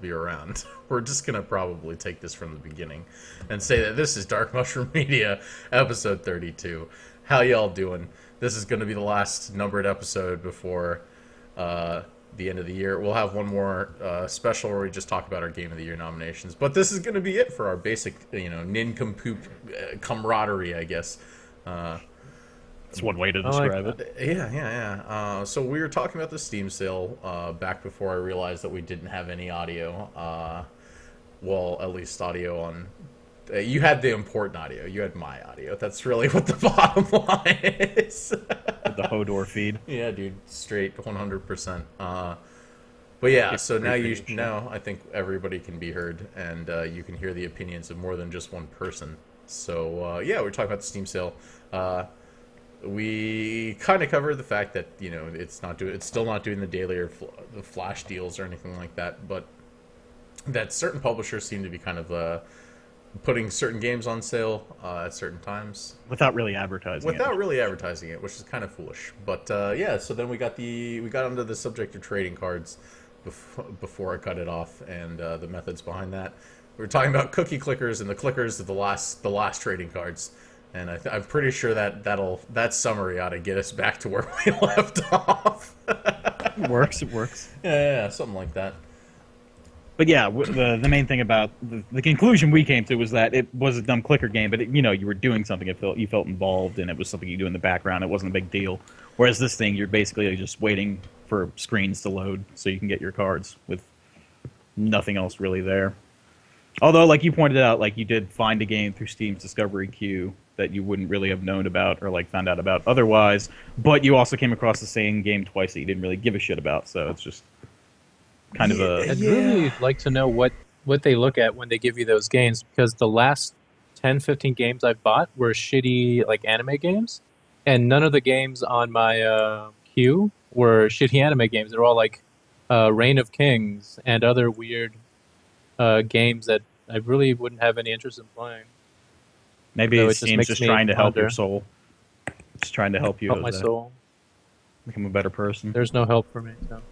be around. We're just gonna probably take this from the beginning and say that this is Dark Mushroom Media, episode 32. How y'all doing? This is gonna be the last numbered episode before the end of the year. We'll have one more special where we just talk about our Game of the Year nominations. But this is gonna be it for our basic, nincompoop camaraderie, I guess. That's one way to describe it. Yeah. So we were talking about the Steam sale back before I realized that we didn't have any audio. Well, at least audio on... you had the important audio. You had my audio. That's really what the bottom line is. The Hodor feed. Yeah, dude. Straight 100%. But yeah, so now I think everybody can be heard, and you can hear the opinions of more than just one person. So, yeah, we're talking about the Steam sale. We kind of covered the fact that it's still not doing the daily or the flash deals or anything like that, but that certain publishers seem to be kind of putting certain games on sale at certain times without really advertising it, which is kind of foolish. But yeah, so then we got onto the subject of trading cards before I cut it off, and the methods behind that. We were talking about cookie clickers and the clickers of the last trading cards. And I'm pretty sure that summary ought to get us back to where we left off. It works. Yeah, something like that. But yeah, the main thing about the conclusion we came to was that it was a dumb clicker game, but you were doing something. You felt involved, and it was something you do in the background. It wasn't a big deal. Whereas this thing, you're basically just waiting for screens to load so you can get your cards with nothing else really there. Although, like you pointed out, like you did find a game through Steam's Discovery Queue that you wouldn't really have known about or found out about otherwise, but you also came across the same game twice that you didn't really give a shit about, so it's just kind of a... I'd really like to know what they look at when they give you those games, because the last 10, 15 games I've bought were shitty anime games, and none of the games on my queue were shitty anime games. They're all Reign of Kings and other weird games that I really wouldn't have any interest in playing. Maybe Steam's just trying to help your soul. Just trying to help you help my soul. Become a better person. There's no help for me. So.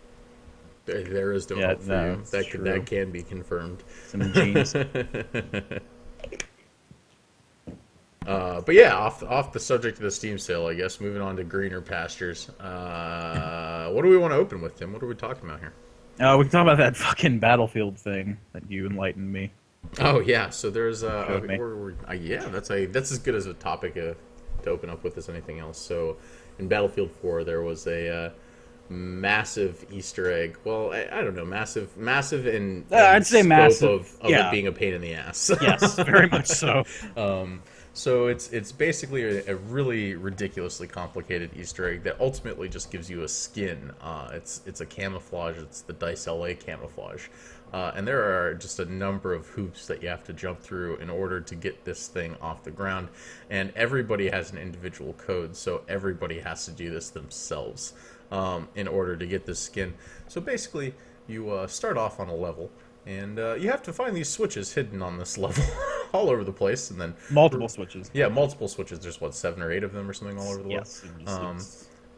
There is no help for you. That can be confirmed. Some genes. But yeah, off the subject of the Steam sale, I guess, moving on to greener pastures. What do we want to open with, Tim? What are we talking about here? We can talk about that fucking Battlefield thing that you enlightened me. Oh yeah, so there's that's as good as a topic to open up with as anything else. So in Battlefield 4, there was a massive Easter egg. Well, I don't know, massive in I'd say massive of it being a pain in the ass. Yes, very much so. So it's basically a really ridiculously complicated Easter egg that ultimately just gives you a skin. It's a camouflage. It's the Dice LA camouflage. And there are just a number of hoops that you have to jump through in order to get this thing off the ground. And everybody has an individual code, so everybody has to do this themselves in order to get this skin. So basically, you start off on a level, and you have to find these switches hidden on this level all over the place. And then multiple switches. Yeah, multiple switches. There's, 7 or 8 of them or something all over the yes, world.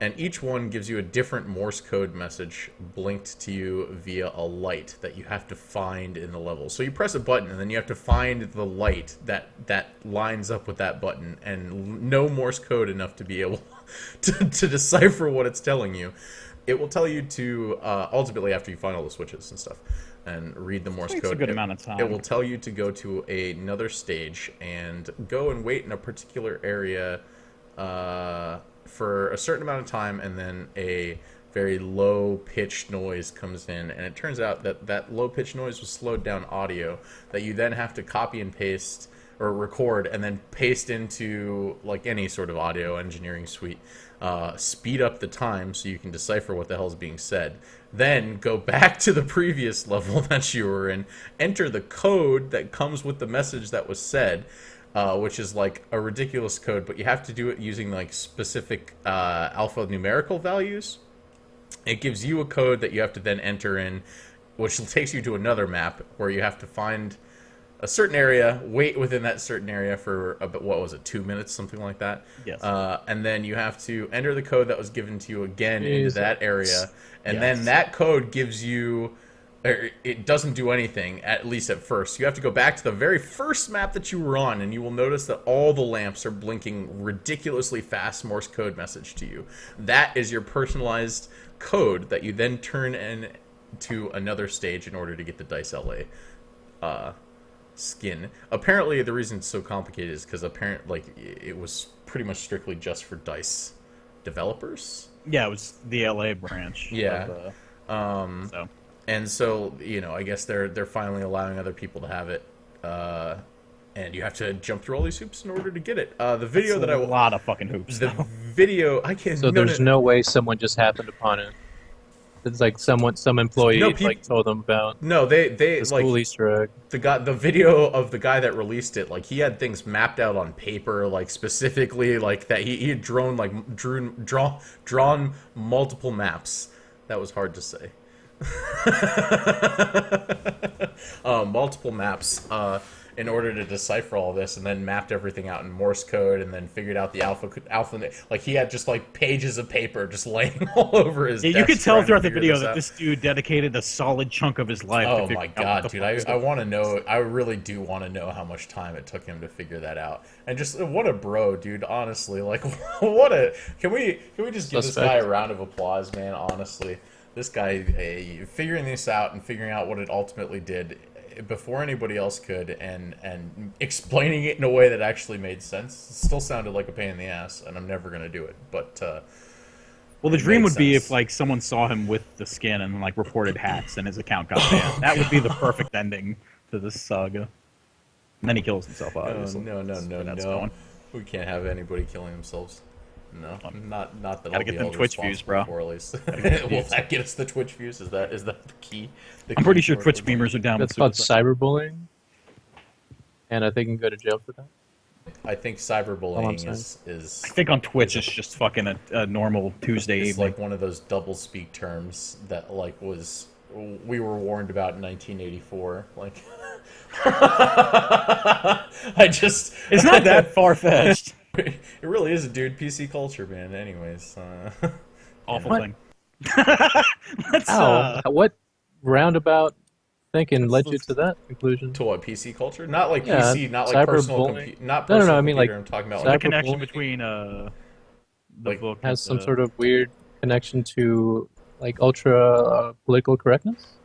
And each one gives you a different Morse code message blinked to you via a light that you have to find in the level. So you press a button, and then you have to find the light that lines up with that button, and no Morse code enough to be able to decipher what it's telling you. It will tell you to, ultimately, after you find all the switches and stuff, and read the Morse code, a good amount of time. It will tell you to go to another stage and go and wait in a particular area for a certain amount of time, and then a very low-pitched noise comes in, and it turns out that low-pitched noise was slowed down audio that you then have to copy and paste or record and then paste into any sort of audio engineering suite, speed up the time so you can decipher what the hell is being said, then go back to the previous level that you were in, enter the code that comes with the message that was said, which is a ridiculous code, but you have to do it using specific alphanumerical values. It gives you a code that you have to then enter in, which takes you to another map where you have to find a certain area, wait within that certain area for what was it, 2 minutes, something like that. Yes. And then you have to enter the code that was given to you again into that area, and Yes. then that code gives you it doesn't do anything, at least at first. You have to go back to the very first map that you were on, and you will notice that all the lamps are blinking ridiculously fast Morse code message to you. That is your personalized code that you then turn into another stage in order to get the Dice LA skin. Apparently, the reason it's so complicated is because it was pretty much strictly just for Dice developers. Yeah, it was the LA branch. Yeah. So. And so, I guess they're finally allowing other people to have it, and you have to jump through all these hoops in order to get it. The video That's a lot of fucking hoops. The video I can't. So there's no way someone just happened upon it. It's like some employee told them about. No, they this cool Easter egg. The video of the guy that released it, like he had things mapped out on paper, like specifically like that he had drawn multiple maps. That was hard to say. Multiple maps in order to decipher all this, and then mapped everything out in Morse code, and then figured out the alpha. Like he had just like pages of paper just laying all over his. Yeah, you could tell throughout the video that this dude dedicated a solid chunk of his life. Oh my god, dude! I want to know. I really do want to know how much time it took him to figure that out. And just what a bro, dude. Honestly, like what a. Can we just give this guy a round of applause, man? Honestly. This guy figuring this out and figuring out what it ultimately did before anybody else could, and explaining it in a way that actually made sense. It still sounded like a pain in the ass, and I'm never gonna do it. But well, the dream would be if like someone saw him with the skin and like reported hacks and his account got banned. That would be the perfect ending to this saga. And then he kills himself. Obviously. No. We can't have anybody killing themselves. No, not that. Gotta get them Twitch views, bro. Will that get us the Twitch views? Is that the key? I'm pretty sure Twitch streamers are down. That's called cyberbullying, and I think you can go to jail for that. I think cyberbullying is. I think on Twitch it's just fucking a normal Tuesday it's evening. like one of those double speak terms that we were warned about in 1984. Like, It's not that far fetched. It really is, dude. PC culture, man. Anyways, awful thing. What roundabout thinking led you to that conclusion? To what, PC culture? Not like PC, not like personal computer. Not personal no. I mean like I'm talking about the connection between the book has some sort of weird connection to like ultra political correctness.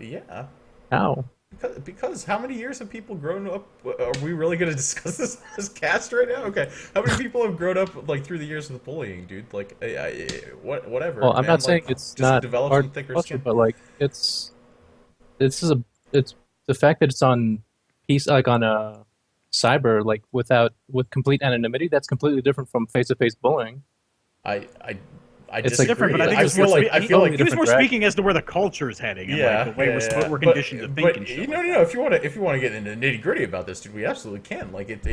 Yeah. How? Because how many years have people grown up? Are we really going to discuss this on this cast right now? Okay, how many people have grown up like through the years with bullying, dude? Like, whatever. Well, I'm not saying it's not developing thicker culture, skin. but like it's the fact that it's on like on a cyber, like with complete anonymity. That's completely different from face-to-face bullying. I it's disagree. different, but I think I feel like he was more speaking as to where the culture is heading and like the way we're conditioned to think and shit. No. If you want to get into nitty gritty about this, dude, we absolutely can. Like it's.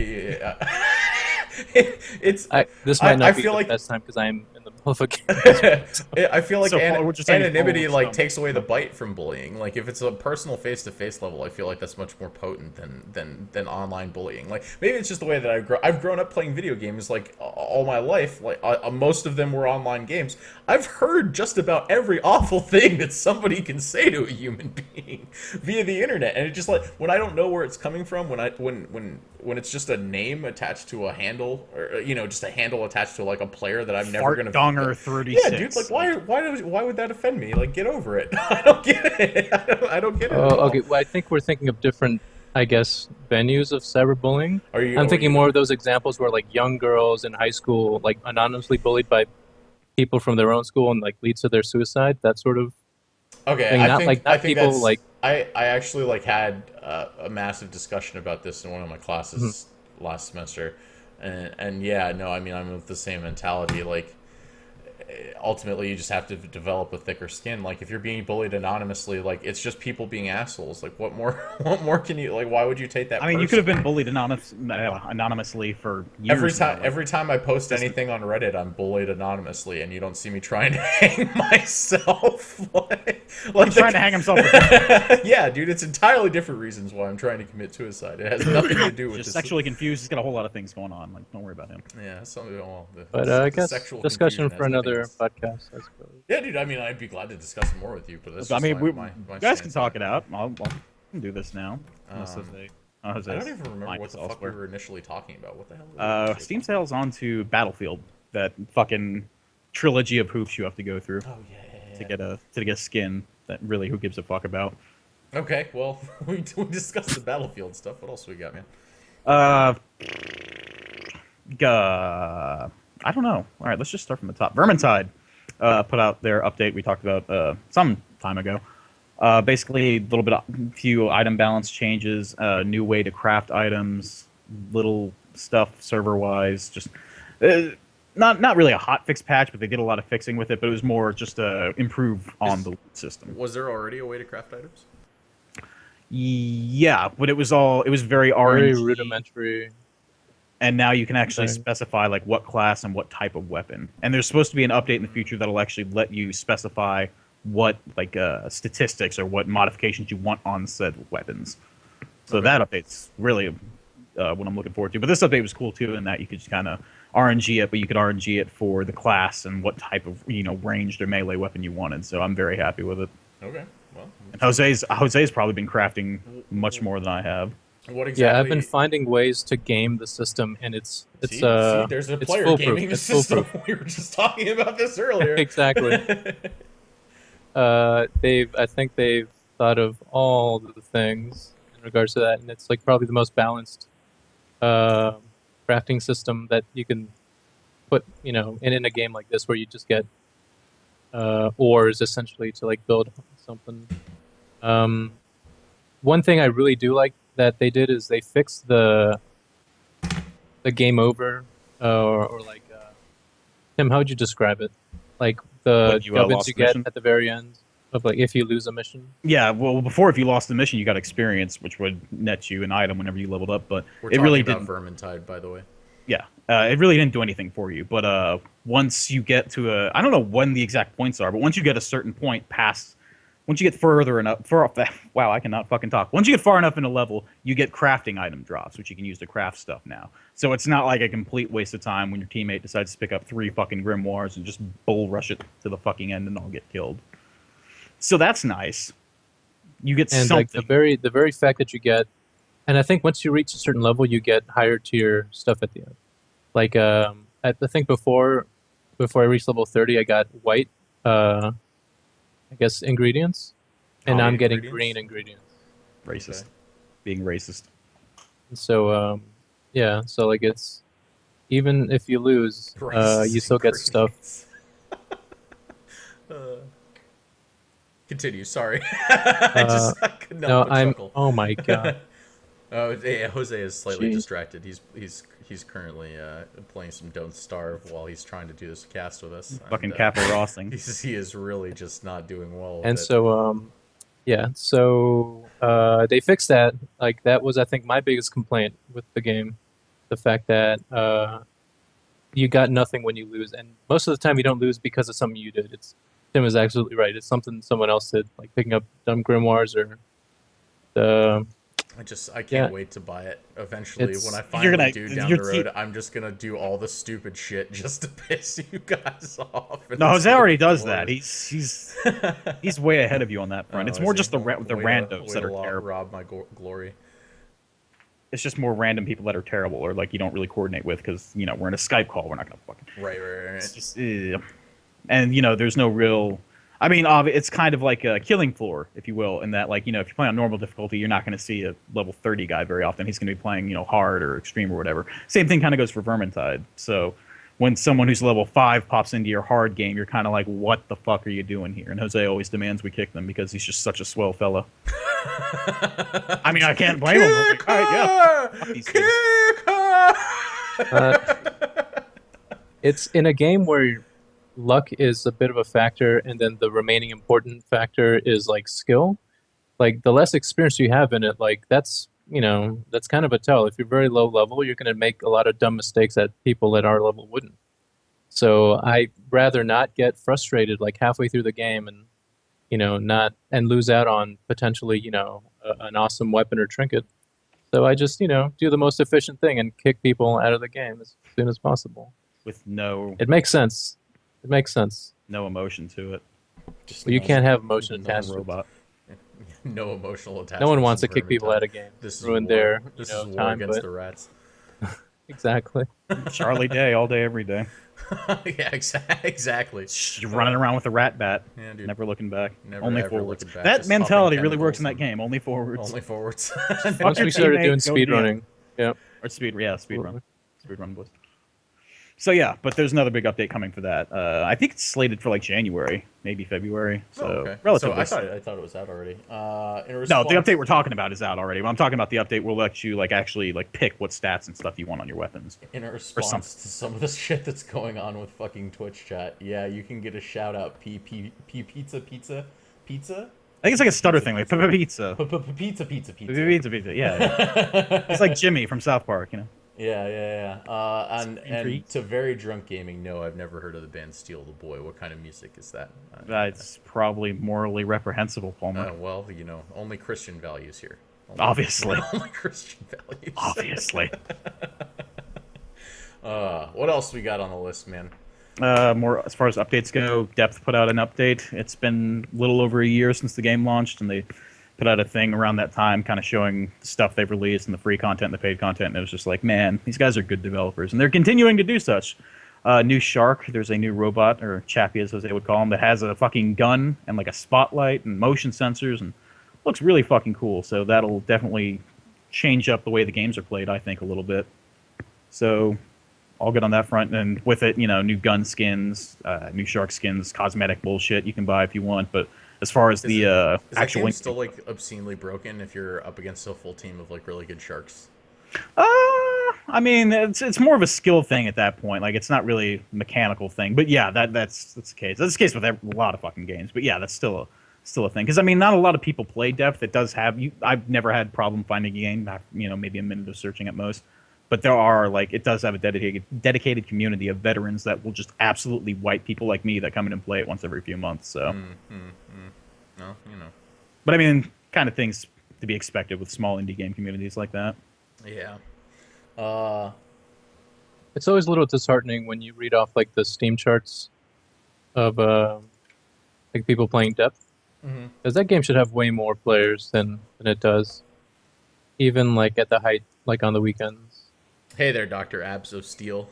This might not be the best time because I'm in the middle of a game. I feel like anonymity like takes away the bite from bullying. Like if it's a personal face-to-face level, I feel like that's much more potent than online bullying. Like maybe it's just the way that I've grown up playing video games like all my life. Like most of them were online games. I've heard just about every awful thing that somebody can say to a human being via the internet, and it just like when I don't know where it's coming from, when it's just a name attached to a handle, or just a handle attached to like a player that I'm never gonna. Donger 36. Yeah, dude. Like why would that offend me? Like get over it. I don't get it. I don't get it. Oh, okay. Well, I think we're thinking of different, I guess, venues of cyberbullying. I'm thinking more of those examples where like young girls in high school like anonymously bullied by people from their own school and like leads to their suicide. That sort of. Okay, thing. I think people like. I actually like had a massive discussion about this in one of my classes last semester, and yeah, no, I mean I'm of the same mentality. Like ultimately, you just have to develop a thicker skin. Like if you're being bullied anonymously, like it's just people being assholes. Like what more can you like? Why would you take that? I mean, you could have been bullied anonymously for years. Every time I post anything on Reddit, I'm bullied anonymously, and you don't see me trying to hang myself. Like trying to hang himself. Yeah, dude, it's entirely different reasons why I'm trying to commit suicide. It has nothing to do with just sexually confused. He's got a whole lot of things going on. Like, don't worry about him. Yeah, something. But I guess discussion for another another podcast, I suppose. Yeah, dude. I mean, I'd be glad to discuss it more with you, but that's I just mean, my you guys can stance talk on it out. I'll do this now. I Jose's don't even remember mind what is the fuck we elsewhere. were initially talking about. What the hell? Were we initially Steam sales on to Battlefield, that fucking trilogy of hoops you have to go through Oh yeah. to get a skin that really who gives a fuck about. Okay, well, we discussed the Battlefield stuff. What else we got, man? Uh, I don't know. All right, let's just start from the top. Vermintide put out their update we talked about some time ago. Basically, a little bit, few item balance changes, new way to craft items, little stuff server wise. Just not really a hot fix patch, but they did a lot of fixing with it. But it was more just to improve on the loot system. Was there already a way to craft items? Yeah, but it was very Very RNG. rudimentary. And now you can actually Okay. specify like what class and what type of weapon. And there's supposed to be an update in the future that'll actually let you specify what like statistics or what modifications you want on said weapons. So Okay. that update's really what I'm looking forward to. But this update was cool too in that you could just kind of RNG it, but you could RNG it for the class and what type of ranged or melee weapon you wanted. So I'm very happy with it. Okay, well, And Jose's probably been crafting much more than I have. what exactly? Yeah, I've been finding ways to game the system, and it's See, there's a it's player foolproof. gaming the It's system. foolproof. We were just talking about this earlier. Exactly. I think they've thought of all the things in regards to that, and it's like probably the most balanced crafting system that you can put, in a game like this where you just get ores essentially to like build something. One thing I really do like that they did is they fixed the game over, or like Tim, how would you describe it? Like the What, you, gubbins lost you the get mission? at the very end of like if you lose a mission. Yeah, well, before if you lost the mission, you got experience, which would net you an item whenever you leveled up. But We're it talking really about didn't. Vermintide, by the way. Yeah, it really didn't do anything for you. But once you get to I don't know when the exact points are, but once you get a certain point past, once you get further enough, wow, I cannot fucking talk. Once you get far enough in a level, you get crafting item drops, which you can use to craft stuff now. So it's not like a complete waste of time when your teammate decides to pick up 3 fucking grimoires and just bull rush it to the fucking end and all get killed. So that's nice. You get And something. like the very fact that you get, and I think once you reach a certain level, you get higher tier stuff at the end. Like I think before I reached level 30, I got white, I guess ingredients, and now White I'm getting ingredients? green ingredients. Racist. Okay. Being racist. And so yeah, so like it's even if you lose, Racist you still get stuff. ingredients. Continue. Sorry, I could not No, but I'm. chuckle. Oh my god. Oh, yeah, Jose is slightly Jeez. distracted. He's currently playing some Don't Starve while he's trying to do this cast with us. Fucking and, Kappa Rossing. he is really just not doing well. With And it. so yeah, so they fixed that. Like that was I think my biggest complaint with the game, the fact that you got nothing when you lose, and most of the time you don't lose because of something you did. Tim is absolutely right. It's something someone else did, like picking up dumb grimoires or the. I can't Yeah. wait to buy it eventually. It's- When I You're finally gonna- do down your the road, I'm just gonna do all the stupid shit just to piss you guys off. And No, it's Jose gonna already be does glorious. that. He's way ahead of you on that front. It's Oh, more is just he? the Way randos to that are terrible. rob my glory. It's just more random people that are terrible or like you don't really coordinate with because we're in a Skype call. We're not gonna fucking. Right. It's just, and there's no real. I mean, it's kind of like a killing floor, if you will, in that like if you're playing on normal difficulty, you're not going to see a level 30 guy very often. He's going to be playing hard or extreme or whatever. Same thing kind of goes for Vermintide. So when someone who's level 5 pops into your hard game, you're kind of like, what the fuck are you doing here? And Jose always demands we kick them because he's just such a swell fella. I mean, I can't blame him. I'm like, all right, yeah. Fuck these kids. It's in a game where luck is a bit of a factor, and then the remaining important factor is like skill. Like the less experience you have in it, like that's kind of a tell. If you're very low level, you're going to make a lot of dumb mistakes that people at our level wouldn't. So I'd rather not get frustrated like halfway through the game and not and lose out on potentially an awesome weapon or trinket. So I just do the most efficient thing and kick people out of the game as soon as possible. With no. It makes sense. It makes sense. No emotion to it. Just Well, you no, can't have emotion no attached. Robot. no emotional No attachment. one wants to kick people out of games. This is Ruin war. their This is war time, against but the rats. exactly. Charlie Day all day, every day. Yeah, exactly. You're running around with a rat bat. Yeah, dude. Never looking back. Never, only ever forwards. looking back, That just mentality huffing really works in that chemicals game. Only forwards. Only forwards. Once we started doing teammate, go speed DM. running, yeah. Or speed run. Speed run boys. So yeah, but there's another big update coming for that. I think it's slated for like January, maybe February. So okay. relatively. So I thought it was out already. No, the update we're talking about is out already. But I'm talking about the update will let you like actually like pick what stats and stuff you want on your weapons. In a response to some of the shit that's going on with fucking Twitch chat, yeah, you can get a shout out. Pizza. I think it's like a stutter thing, like pizza. Pizza. Yeah. It's like Jimmy from South Park, you know. Yeah. And Intrigued. to Very Drunk Gaming, no, I've never heard of the band Steal the Boy. What kind of music is that? It's probably morally reprehensible, Palmer. Well, only Christian values here. Obviously. Only Christian values. Obviously. What else we got on the list, man? More as far as updates go, Depth put out an update. It's been a little over a year since the game launched, and they put out a thing around that time kind of showing the stuff they've released and the free content and the paid content, and it was just like, man, these guys are good developers, and they're continuing to do such. New Shark, there's a new robot, or Chappie as they would call him, that has a fucking gun and like a spotlight and motion sensors, and looks really fucking cool, so that'll definitely change up the way the games are played, I think, a little bit. So all good on that front, and with it, new gun skins, new Shark skins, cosmetic bullshit you can buy if you want, but as far as is actual that game still like obscenely broken if you're up against a full team of like really good sharks? I mean, it's more of a skill thing at that point. Like, it's not really a mechanical thing. But yeah, that's the case. That's the case with a lot of fucking games. But yeah, that's still a thing. Because I mean, not a lot of people play Depth. It does have I've never had problem finding a game. Maybe a minute of searching at most. But there are it does have a dedicated community of veterans that will just absolutely wipe people like me that come in and play it once every few months. So. No, But I mean, kind of things to be expected with small indie game communities like that. Yeah. It's always a little disheartening when you read off like the Steam charts of like people playing Depth, because that game should have way more players than it does, even like at the height, like on the weekends. Hey there, Dr. Abs of Steel.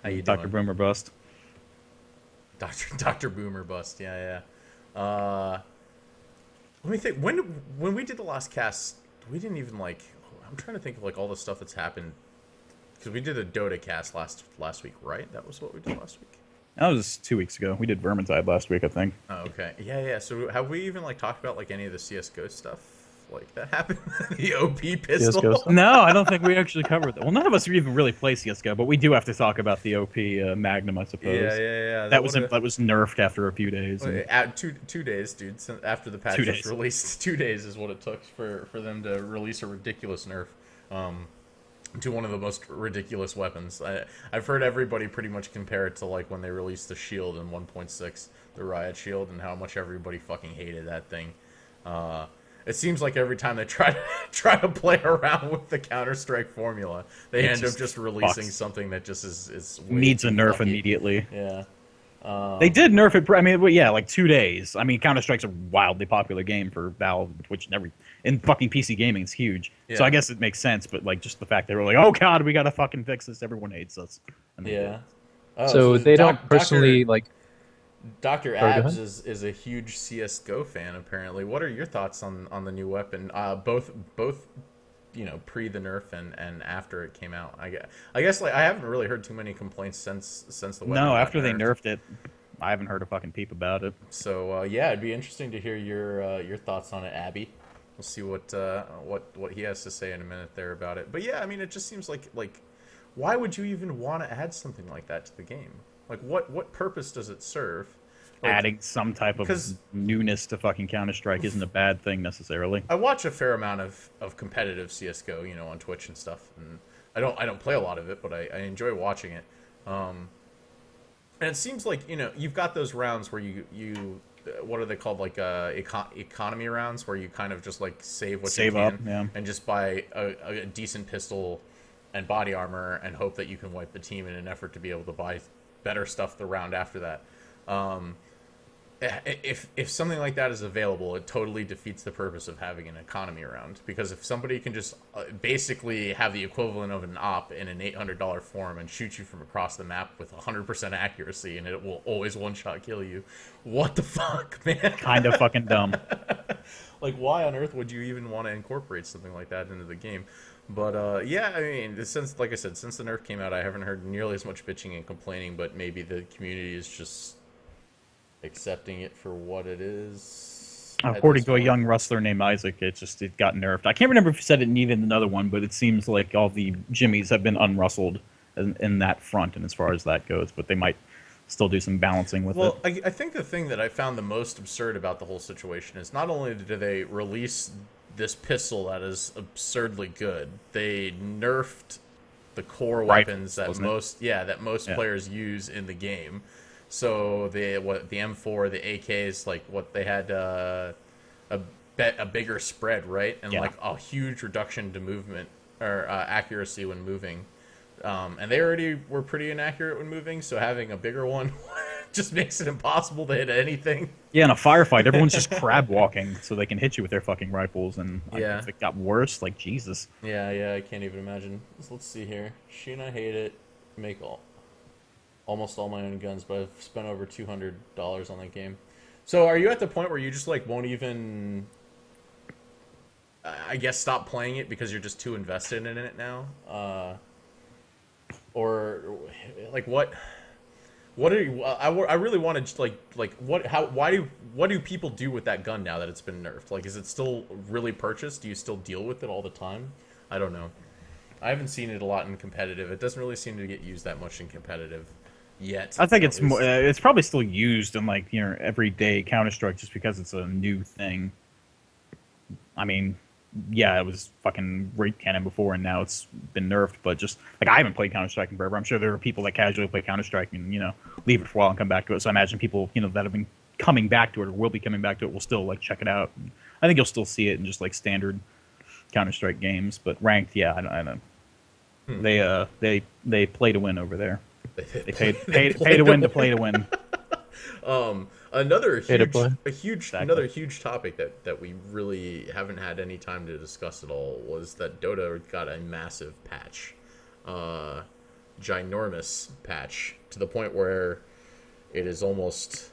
How you Dr. doing? Boomer Bust. Dr. Boomer Bust. Yeah. Let me think. When we did the last cast, we didn't even I'm trying to think of like all the stuff that's happened, because we did a Dota cast last week, right? That was what we did last week. That was 2 weeks ago. We did Vermintide last week, I think. Oh, okay. Yeah. So have we even talked about any of the CS:GO stuff that happened? The OP pistol. CS:GO stuff? No, I don't think we actually covered that. Well, none of us even really play CS:GO, but we do have to talk about the OP Magnum, I suppose. Yeah. That was nerfed after a few days. And... At 2 days, dude. After the patch 2 was days. released, 2 days is what it took for them to release a ridiculous nerf to one of the most ridiculous weapons. I've heard everybody pretty much compare it to when they released the shield in 1.6, the Riot Shield, and how much everybody fucking hated that thing. It seems like every time they try to play around with the Counter-Strike formula, they end up just releasing something that just is way needs a too nerf fucky. immediately. Yeah. They did nerf it. I mean, yeah, 2 days. I mean, Counter-Strike's a wildly popular game for Valve, which in fucking PC gaming is huge. Yeah. So I guess it makes sense. But just the fact they were like, oh god, we gotta fucking fix this. Everyone hates us. And they Yeah. did. Oh, So they don't personally Dr. Sorry, go Abs ahead. is a huge CS:GO fan, apparently. What are your thoughts on the new weapon? Both pre the nerf and after it came out. I guess I haven't really heard too many complaints since the weapon No, got after they nerfed. nerfed it, I haven't heard a fucking peep about it. So yeah, it'd be interesting to hear your thoughts on it, Abby. We'll see what he has to say in a minute there about it. But yeah, I mean, it just seems like why would you even want to add something like that to the game? What purpose does it serve? Adding some type of 'cause- newness to fucking Counter-Strike isn't a bad thing necessarily. I watch a fair amount of competitive CS:GO, on Twitch and stuff, and I don't play a lot of it, but I enjoy watching it. And it seems like you've got those rounds where you what are they called, economy rounds, where you kind of just save what you Save can up, yeah. and just buy a decent pistol and body armor and hope that you can wipe the team in an effort to be able to buy better stuff the round after that. If something like that is available, it totally defeats the purpose of having an economy around. Because if somebody can just basically have the equivalent of an op in an $800 form and shoot you from across the map with 100% accuracy, and it will always one-shot kill you, what the fuck, man? Kind of fucking dumb. Like, why on earth would you even want to incorporate something like that into the game? But yeah, I mean, since, like I said, since the nerf came out, I haven't heard nearly as much bitching and complaining. But maybe the community is just accepting it for what it is. According to a young wrestler named Isaac, it got nerfed. I can't remember if he said it needed another one, but it seems like all the Jimmies have been unruffled in that front, and as far as that goes, but they might still do some balancing with it. Well, I think the thing that I found the most absurd about the whole situation is not only did they release this pistol that is absurdly good, they nerfed the core weapons that most players use in the game. So the M4, the AKs, like what they had a bigger spread, right, and like a huge reduction to movement or accuracy when moving. And they already were pretty inaccurate when moving, so having a bigger one just makes it impossible to hit anything. Yeah, in a firefight, everyone's just crab walking, so they can hit you with their fucking rifles. And if it got worse, like Jesus. Yeah, I can't even imagine. Let's see here. Shoot, I hate it. Make almost all my own guns, but I've spent over $200 on that game. So, are you at the point where you just like won't even, I guess, stop playing it because you're just too invested in it now? Or like what are you? I really want to what do people do with that gun now that it's been nerfed? Like, is it still really purchased? Do you still deal with it all the time? I don't know. I haven't seen it a lot in competitive. It doesn't really seem to get used that much in competitive yet. I think it's more. It's probably still used in like everyday Counter-Strike just because it's a new thing. I mean, yeah, it was fucking rape cannon before, and now it's been nerfed. But just like I haven't played Counter-Strike in forever. I'm sure there are people that casually play Counter-Strike and leave it for a while and come back to it. So I imagine people that have been coming back to it or will be coming back to it will still like check it out. I think you'll still see it in just like standard Counter-Strike games, but ranked, yeah, I don't. They play to win over there. They pay to win to play to win. Another huge topic that we really haven't had any time to discuss at all was that Dota got a massive patch, ginormous patch, to the point where it is almost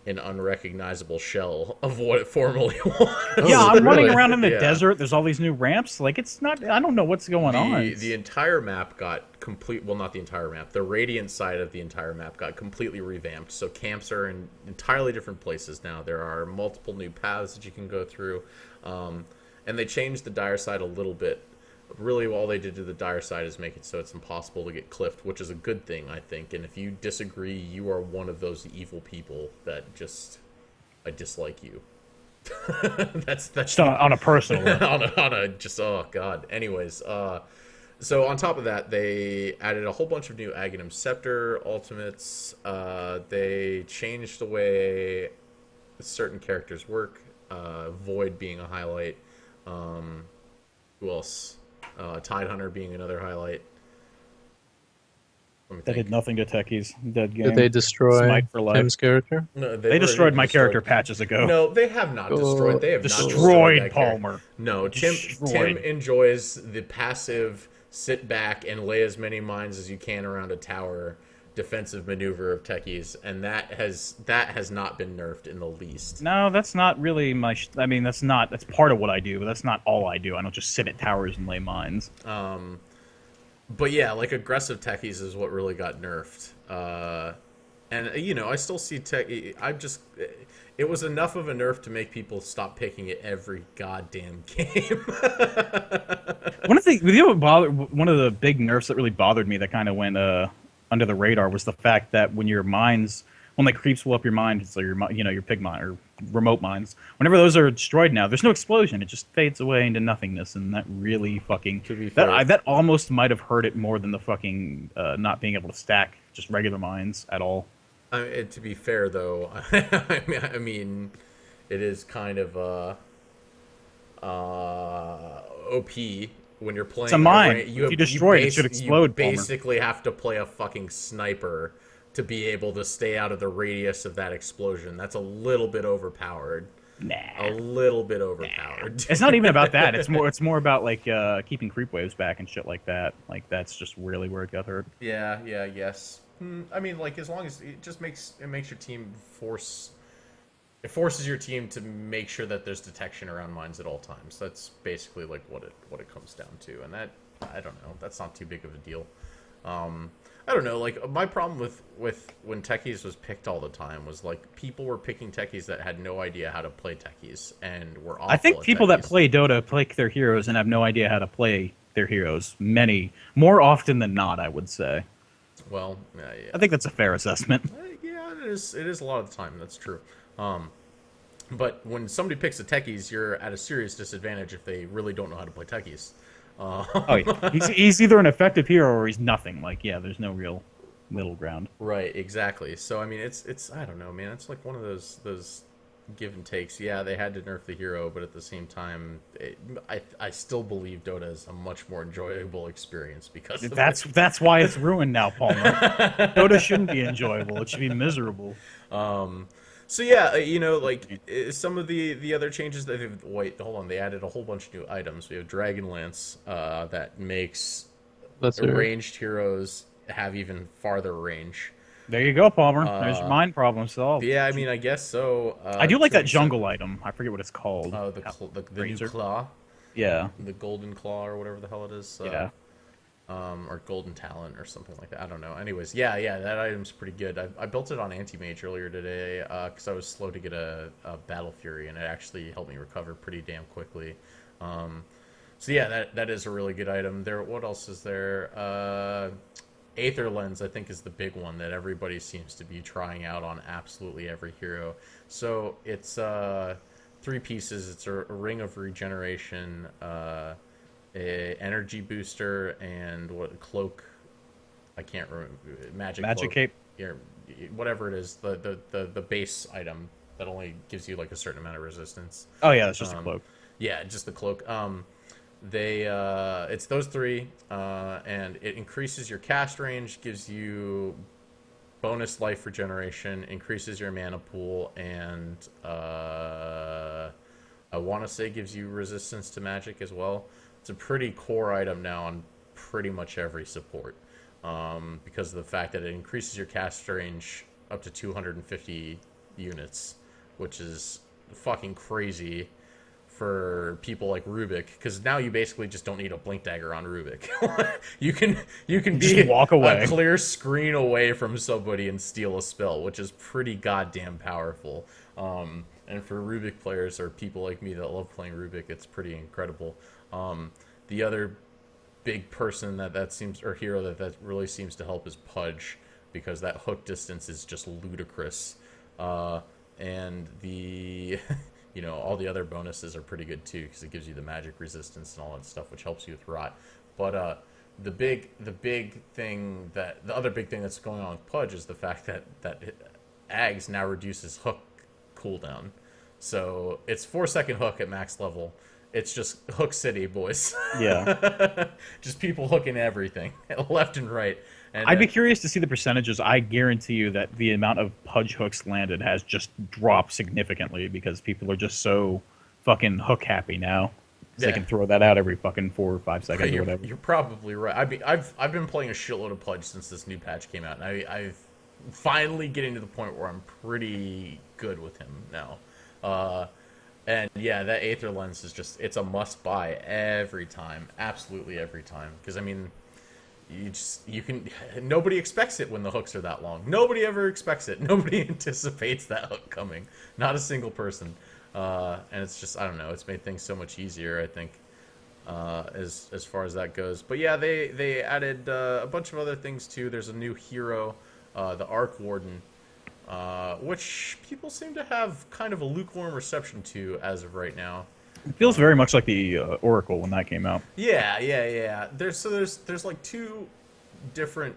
an unrecognizable shell of what it formerly was. Yeah, I'm running around in the desert. There's all these new ramps. Like, it's not. I don't know what's going on. The entire map got not the entire map. The Radiant side of the entire map got completely revamped. So camps are in entirely different places now. There are multiple new paths that you can go through, and they changed the dire side a little bit. Really, all they did to the dire side is make it so it's impossible to get cliffed, which is a good thing, I think. And if you disagree, you are one of those evil people that I dislike you. that's on a personal level. on a just, oh god. Anyways, so on top of that, they added a whole bunch of new Aghanim Scepter ultimates. They changed the way certain characters work. Void being a highlight. Who else? Tidehunter being another highlight. That did nothing to Techies. Dead game. Did they destroy Smite for life. Tim's character? No, they destroyed my character patches ago. No, they have not destroyed. They have destroyed not destroyed Palmer. No, Tim enjoys the passive sit back and lay as many mines as you can around a tower defensive maneuver of Techies, and that has not been nerfed in the least. No, that's not really my. That's part of what I do, but that's not all I do. I don't just sit at towers and lay mines. But yeah, like aggressive Techies is what really got nerfed. And I still see it was enough of a nerf to make people stop picking it every goddamn game. One of the big nerfs that really bothered me that kind of went under the radar was the fact that when like creeps will up your mine, so your pig mine or remote mines, whenever those are destroyed now, there's no explosion. It just fades away into nothingness, and that really fucking that almost might have hurt it more than the fucking not being able to stack just regular mines at all. To be fair, though, I mean, it is kind of OP when you're playing. It's a mine. If you destroy it, it should explode. You basically have to play a fucking sniper to be able to stay out of the radius of that explosion. That's a little bit overpowered. Nah. A little bit overpowered. It's not even about that. It's more about like keeping creep waves back and shit like that. Like that's just really where it got hurt. Yeah, yes. I mean, like, as long as it makes your team it forces your team to make sure that there's detection around mines at all times. That's basically like what it comes down to, and that, I don't know, that's not too big of a deal. I don't know, like, my problem with when techies was picked all the time was, like, people were picking techies that had no idea how to play techies and were awful I think at people techies. that play Dota play their heroes and have no idea how to play their heroes. More often than not, I would say. Well, yeah. I think that's a fair assessment. Yeah, it is a lot of the time, that's true. But when somebody picks the techies, you're at a serious disadvantage if they really don't know how to play techies. Oh, yeah. He's either an effective hero or he's nothing. Like, yeah, there's no real middle ground. Right, exactly. So I mean, it's I don't know, man. It's like one of those give and takes. Yeah, they had to nerf the hero, but at the same time, I still believe Dota is a much more enjoyable experience because of that's why it's ruined now, Palmer. Dota shouldn't be enjoyable. It should be miserable. So yeah, you know, like some of the other changes that hold on, they added a whole bunch of new items. We have Dragonlance that makes ranged heroes have even farther range. There you go, Palmer. There's your mind problem solved. Yeah, I mean, I guess so. I do like that jungle item. I forget what it's called. Oh, the new claw. Yeah. The golden claw or whatever the hell it is. Yeah. Or golden talent or something like that. I don't know. Anyways, yeah, that item's pretty good. I built it on anti-mage earlier today because I was slow to get a battle fury, and it actually helped me recover pretty damn quickly. So yeah, that is a really good item. What else is there? Aether Lens, I think, is the big one that everybody seems to be trying out on absolutely every hero. So it's 3 pieces. It's a ring of regeneration, a energy booster, and cloak. I can't remember. Magic cloak. Cape. Yeah, whatever it is, the base item that only gives you like a certain amount of resistance. Oh yeah, it's just a cloak. Yeah, just the cloak. It's those 3, and it increases your cast range, gives you bonus life regeneration, increases your mana pool, and I want to say gives you resistance to magic as well. It's a pretty core item now on pretty much every support, because of the fact that it increases your cast range up to 250 units, which is fucking crazy for people like Rubik, because now you basically just don't need a blink dagger on Rubik. you can just be walk away, a clear screen away from somebody and steal a spell, which is pretty goddamn powerful. And for Rubik players or people like me that love playing Rubik, it's pretty incredible. The other big person that seems, or hero that really seems to help is Pudge, because that hook distance is just ludicrous. And the you know, all the other bonuses are pretty good too, because it gives you the magic resistance and all that stuff, which helps you with rot. But the other big thing that's going on with Pudge is the fact that Ags now reduces hook cooldown. So it's 4-second hook at max level. It's just Hook City, boys. Yeah. Just people hooking everything, left and right. And, I'd be curious to see the percentages. I guarantee you that the amount of Pudge hooks landed has just dropped significantly because people are just so fucking hook happy now. They can throw that out every fucking 4 or 5 seconds or whatever. You're probably right. I mean, I've been playing a shitload of Pudge since this new patch came out, and I've finally getting to the point where I'm pretty good with him now. And yeah, that Aether Lens is it's a must buy every time, absolutely every time. Because I mean, nobody expects it when the hooks are that long. Nobody ever expects it. Nobody anticipates that hook coming. Not a single person. And it's just, I don't know, it's made things so much easier, I think, as far as that goes. But yeah, they added a bunch of other things too. There's a new hero, the Arc Warden, which people seem to have kind of a lukewarm reception to as of right now. It feels very much like the Oracle when that came out. Yeah. There's like 2 different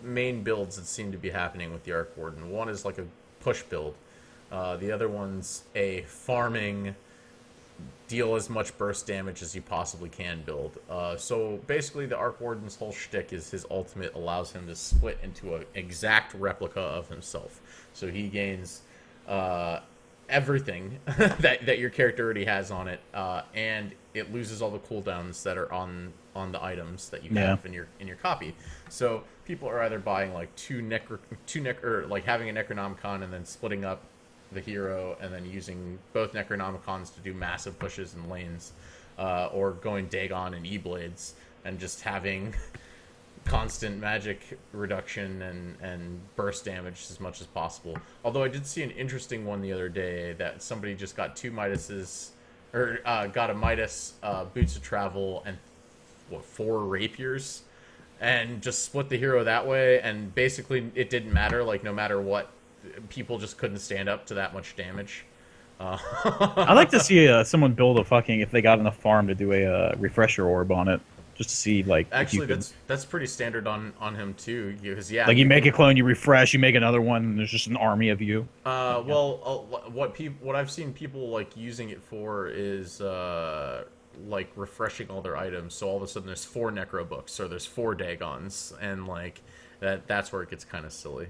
main builds that seem to be happening with the Arc Warden. One is like a push build. The other one's a farming deal as much burst damage as you possibly can build. So basically, the Arc Warden's whole shtick is his ultimate allows him to split into an exact replica of himself. So he gains everything that your character already has on it, and it loses all the cooldowns that are on the items that you have in your copy. So people are either buying like or like having a Necronomicon and then splitting up the hero and then using both Necronomicons to do massive pushes in lanes, or going Dagon and E-Blades and just having constant magic reduction and burst damage as much as possible. Although I did see an interesting one the other day that somebody just got two Midases, or got a Midas, Boots of Travel, and 4 Rapiers, and just split the hero that way, and basically it didn't matter, like no matter what, people just couldn't stand up to that much damage. I'd like to see someone build a fucking, if they got enough farm to do a refresher orb on it, just to see like. Actually, that's pretty standard on him too, because like you make a clone, you refresh, you make another one, and there's just an army of you. What I've seen people like using it for is like refreshing all their items. So all of a sudden there's 4 Necro books, or there's 4 Dagons, and like that's where it gets kind of silly.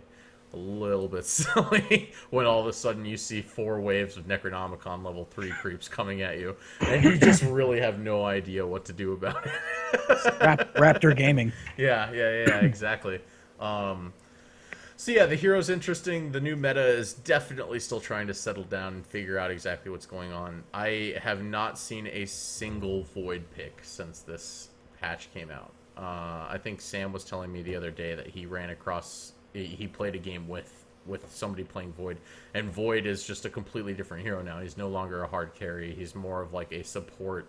A little bit silly when all of a sudden you see 4 waves of Necronomicon level 3 creeps coming at you, and you just really have no idea what to do about it. Raptor Gaming. Yeah, exactly. So yeah, the hero's interesting. The new meta is definitely still trying to settle down and figure out exactly what's going on. I have not seen a single Void pick since this patch came out. I think Sam was telling me the other day that he ran across... He played a game with somebody playing Void, and Void is just a completely different hero now. He's no longer a hard carry. He's more of like a support,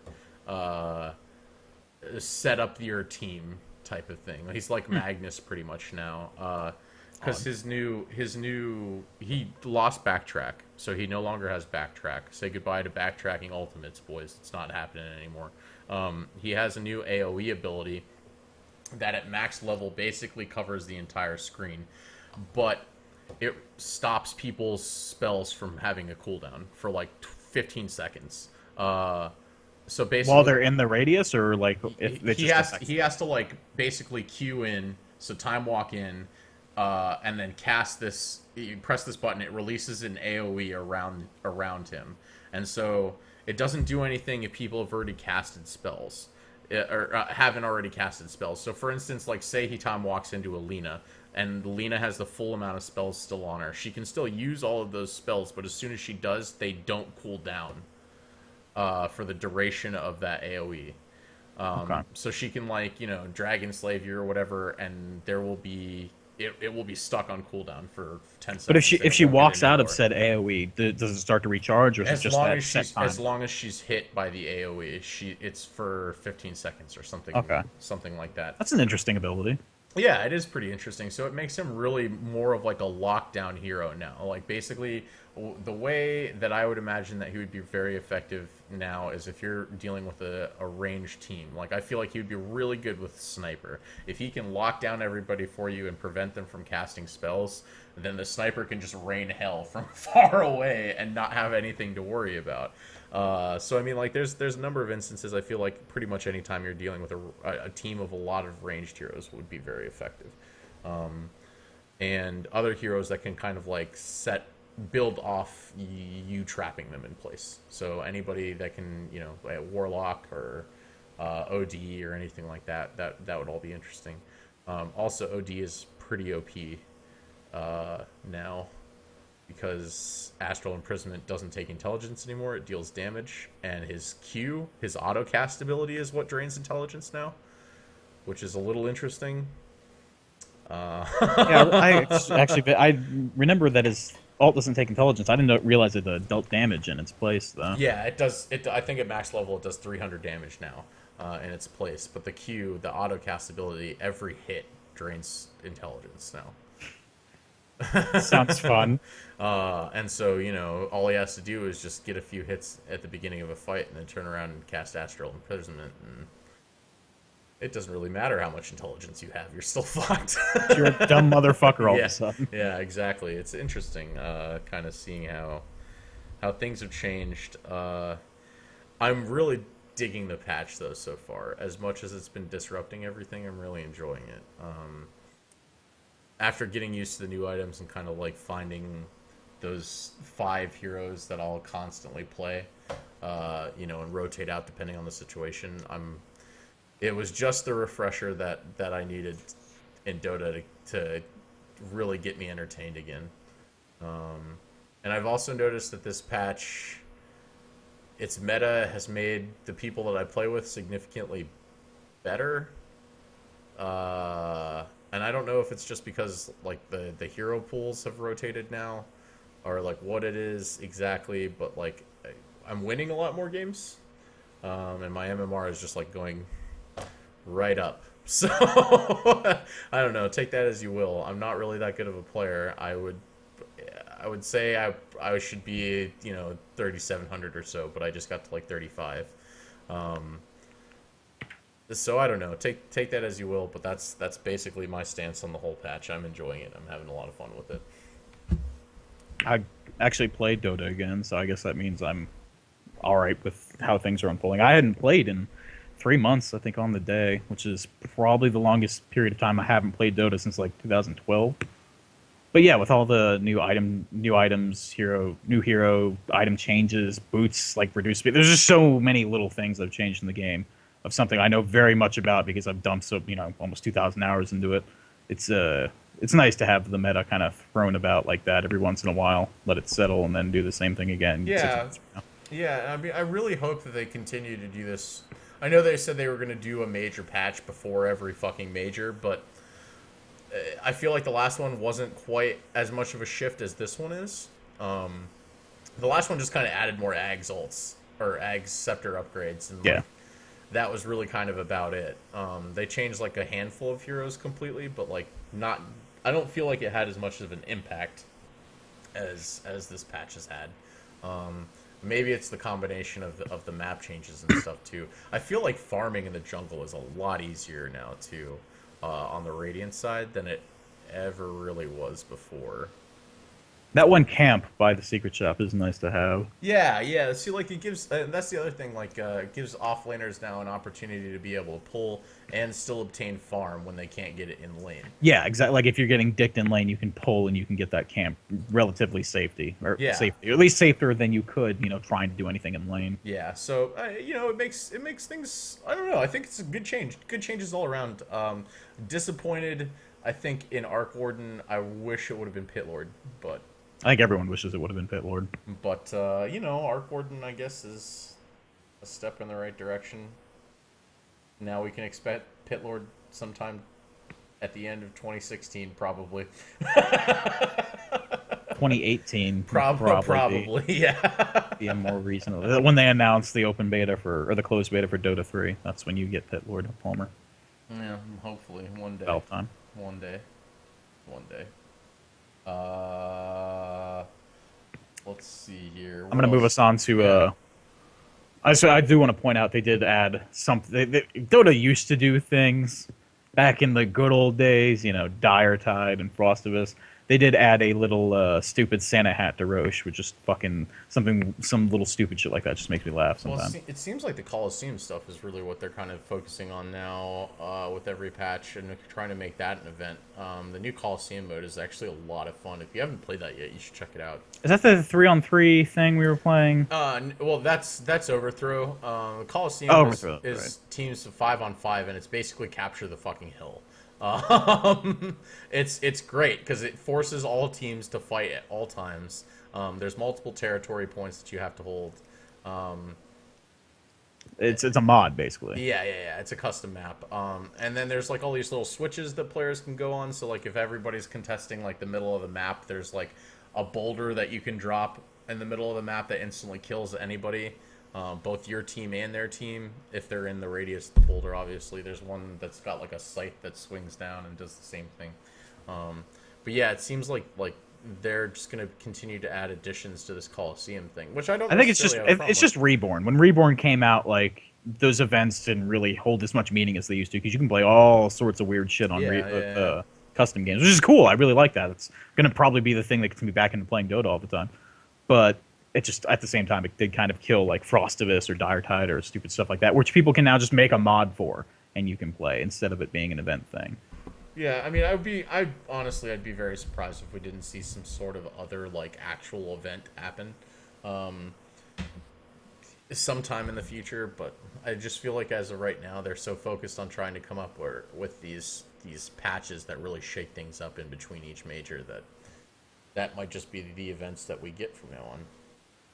set up your team type of thing. He's like Magnus pretty much now, because he lost backtrack, so he no longer has backtrack. Say goodbye to backtracking ultimates, boys. It's not happening anymore. He has a new AoE ability that at max level basically covers the entire screen, but it stops people's spells from having a cooldown for like 15 seconds. So basically, while they're in the radius, or like if he has to like basically queue in, so time walk in, and then cast this. You press this button, it releases an AoE around him, and so it doesn't do anything if people have already casted spells. Or haven't already casted spells. So for instance, like say he time walks into Alina, and Alina has the full amount of spells still on her. She can still use all of those spells, but as soon as she does, they don't cool down for the duration of that AoE. Okay. So she can, like, you know, Dragon Slave you or whatever, and there will be... It will be stuck on cooldown for 10 seconds. But if she walks out of said AoE, does it start to recharge, or is it just that set time? As long as she's hit by the AoE, it's for 15 seconds or something. Okay. Something like that. That's an interesting ability. Yeah, it is pretty interesting. So it makes him really more of like a lockdown hero now. Like basically, the way that I would imagine that he would be very effective now is if you're dealing with a ranged team. Like I feel like he would be really good with Sniper. If he can lock down everybody for you and prevent them from casting spells, then the Sniper can just rain hell from far away and not have anything to worry about. So I mean, like, there's a number of instances. I feel like pretty much any time you're dealing with a team of a lot of ranged heroes would be very effective, and other heroes that can kind of like build off you trapping them in place. So anybody that can, you know, like Warlock or OD or anything like that would all be interesting. Also, OD is pretty OP now, because Astral Imprisonment doesn't take intelligence anymore. It deals damage, and his Q, his auto cast ability, is what drains intelligence now, which is a little interesting. Yeah, I remember that his ult doesn't take intelligence. I didn't realize it dealt damage in its place, though. Yeah, it does. I think at max level it does 300 damage now in its place. But the Q, the auto cast ability, every hit drains intelligence now. Sounds fun. And so, you know, all he has to do is just get a few hits at the beginning of a fight and then turn around and cast Astral Imprisonment, and it doesn't really matter how much intelligence you have, you're still fucked. You're a dumb motherfucker all of a sudden. Yeah, exactly. It's interesting kind of seeing how things have changed. I'm really digging the patch though so far. As much as it's been disrupting everything, I'm really enjoying it. After getting used to the new items and kind of like finding those 5 heroes that I'll constantly play, and rotate out depending on the situation. It was just the refresher that I needed in Dota to really get me entertained again. And I've also noticed that this patch, its meta has made the people that I play with significantly better. And I don't know if it's just because like the hero pools have rotated now, or like what it is exactly, but like I'm winning a lot more games, and my MMR is just like going right up. So I don't know. Take that as you will. I'm not really that good of a player. I would say I should be 3,700 or so, but I just got to like 35. So I don't know. Take that as you will, but that's basically my stance on the whole patch. I'm enjoying it. I'm having a lot of fun with it. I actually played Dota again, so I guess that means I'm all right with how things are unfolding. I hadn't played in 3 months, I think, on the day, which is probably the longest period of time I haven't played Dota since like 2012. But yeah, with all the new items, new hero item changes, boots like reduced speed. There's just so many little things that have changed in the game. Of something I know very much about because I've dumped almost 2,000 hours into it. It's nice to have the meta kind of thrown about like that every once in a while, let it settle, and then do the same thing again. Yeah, yeah. I mean, I really hope that they continue to do this. I know they said they were going to do a major patch before every fucking major, but I feel like the last one wasn't quite as much of a shift as this one is. The last one just kind of added more Ags ults or Ags scepter upgrades, and yeah. That was really kind of about it. They changed like a handful of heroes completely, but like not. I don't feel like it had as much of an impact as this patch has had. Maybe it's the combination of the map changes and stuff too. I feel like farming in the jungle is a lot easier now too, on the Radiant side than it ever really was before. That one camp by the secret shop is nice to have. Yeah. See, like it gives. That's the other thing. Like, it gives offlaners now an opportunity to be able to pull and still obtain farm when they can't get it in lane. Yeah, exactly. Like if you're getting dicked in lane, you can pull and you can get that camp relatively safety, or safety, or at least safer than you could, trying to do anything in lane. Yeah. So it makes things. I don't know. I think it's a good change. Good changes all around. Disappointed. I think in Arc Warden, I wish it would have been Pit Lord, but. I think everyone wishes it would have been Pit Lord. But, Arc Warden, I guess, is a step in the right direction. Now we can expect Pit Lord sometime at the end of 2016, probably. 2018. Probably, yeah. Be a more reasonable. When they announce the open beta or the closed beta for Dota 3, that's when you get Pit Lord Palmer. Yeah, hopefully. One day. Valve time. One day. Let's see here. I'm going to move us on to. I do want to point out they did add something. Dota used to do things back in the good old days, Dire Tide and Frostivus. They did add a little stupid Santa hat to Roche, which just fucking some little stupid shit like that just makes me laugh sometimes. Well, it seems like the Coliseum stuff is really what they're kind of focusing on now with every patch, and trying to make that an event. The new Coliseum mode is actually a lot of fun. If you haven't played that yet, you should check it out. Is that the 3-on-3 thing we were playing? Well, that's Overthrow. The Coliseum is right. teams of 5-on-5, and it's basically capture the fucking hill. It's great because it forces all teams to fight at all times. There's multiple territory points that you have to hold. It's a mod basically. Yeah. It's a custom map. And then there's like all these little switches that players can go on. So like if everybody's contesting like the middle of the map, there's like a boulder that you can drop in the middle of the map that instantly kills anybody. Both your team and their team, if they're in the radius of the boulder, obviously. There's one that's got like a sight that swings down and does the same thing. But yeah, it seems like they're just going to continue to add additions to this Coliseum thing, which I think it's just Reborn. When Reborn came out, like those events didn't really hold as much meaning as they used to, because you can play all sorts of weird shit on custom games, which is cool. I really like that. It's going to probably be the thing that gets me back into playing Dota all the time. But it just at the same time it did kind of kill like Frostivus or Dire Tide or stupid stuff like that, which people can now just make a mod for and you can play instead of it being an event thing. Yeah, I mean, honestly, I'd be very surprised if we didn't see some sort of other like actual event happen, um, sometime in the future. But I just feel like as of right now, they're so focused on trying to come up with these patches that really shake things up in between each major that might just be the events that we get from now on.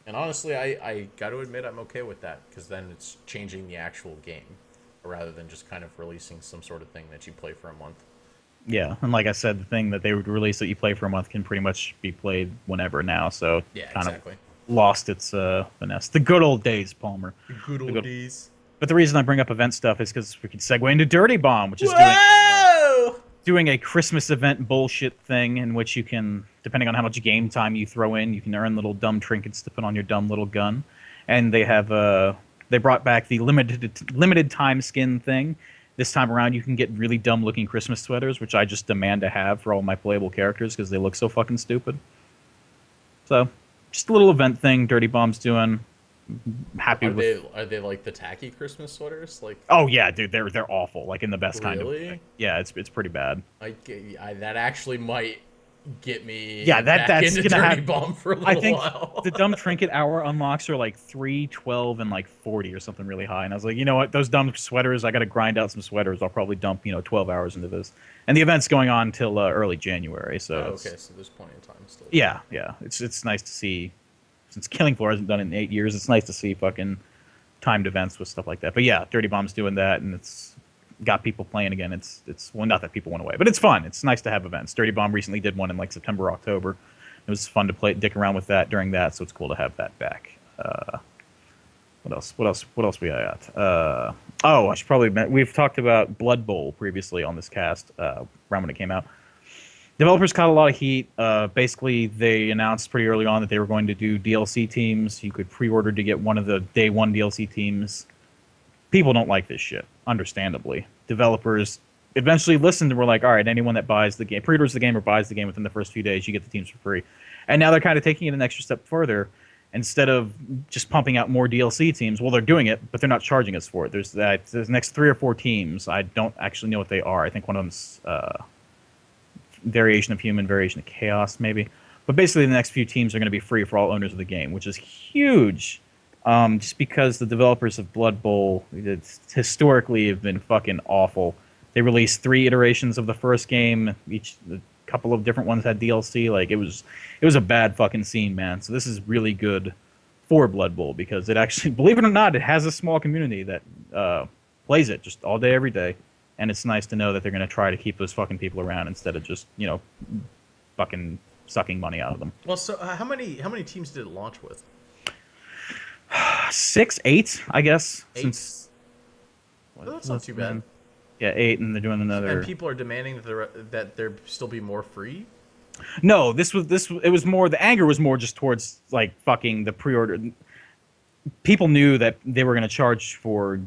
And honestly, I got to admit I'm okay with that because then it's changing the actual game rather than just kind of releasing some sort of thing that you play for a month. Yeah, and like I said, the thing that they would release that you play for a month can pretty much be played whenever now. So Yeah, kind exactly. of lost its finesse. The good old days, Palmer. The good old days. But the reason I bring up event stuff is because we could segue into Dirty Bomb, which is doing a Christmas event bullshit thing in which you can, depending on how much game time you throw in, you can earn little dumb trinkets to put on your dumb little gun. And they have they brought back the limited time skin thing. This time around, you can get really dumb looking Christmas sweaters, which I just demand to have for all my playable characters because they look so fucking stupid. So, just a little event thing Dirty Bomb's doing. Happy with. Are they like the tacky Christmas sweaters? Like, Oh yeah, dude, they're awful. Like in the best kind of. Really? Yeah, it's pretty bad. That actually might get me. Yeah, back that's into gonna Dirty have. Bomb for a little I think while. the dumb trinket hour unlocks are like 3, 12, and like 40 or something really high. And I was like, you know what? Those dumb sweaters, I got to grind out some sweaters. I'll probably dump 12 hours into this. And the event's going on till early January. So Okay, so there's plenty of time still. yeah. It's nice to see. Since Killing Floor hasn't done it in 8 years, it's nice to see fucking timed events with stuff like that. But yeah, Dirty Bomb's doing that, and it's got people playing again. It's well, not that people went away, but it's fun. It's nice to have events. Dirty Bomb recently did one in like September, October. It was fun to dick around with that during that, so it's cool to have that back. What else we got? Oh, I should probably we've talked about Blood Bowl previously on this cast, around when it came out. Developers caught a lot of heat. Basically, they announced pretty early on that they were going to do DLC teams. You could pre-order to get one of the day one DLC teams. People don't like this shit, understandably. Developers eventually listened and were like, all right, anyone that buys the game, pre-orders the game or buys the game within the first few days, you get the teams for free. And now they're kind of taking it an extra step further. Instead of just pumping out more DLC teams, well, they're doing it, but they're not charging us for it. There's the next 3 or 4 teams. I don't actually know what they are. I think one of them's Variation of Human, Variation of Chaos, maybe. But basically, the next few teams are going to be free for all owners of the game, which is huge. Just because the developers of Blood Bowl historically have been fucking awful. They released 3 iterations of the first game. A couple of different ones had DLC. Like it was a bad fucking scene, man. So this is really good for Blood Bowl because it actually, believe it or not, it has a small community that plays it just all day, every day. And it's nice to know that they're going to try to keep those fucking people around instead of just, fucking sucking money out of them. Well, so how many teams did it launch with? 6, 8, I guess. 8? Since Well, that's not too bad. Yeah, 8, and they're doing another. And people are demanding that there still be more free. No, it was more. The anger was more just towards like fucking the pre-order. People knew that they were going to charge for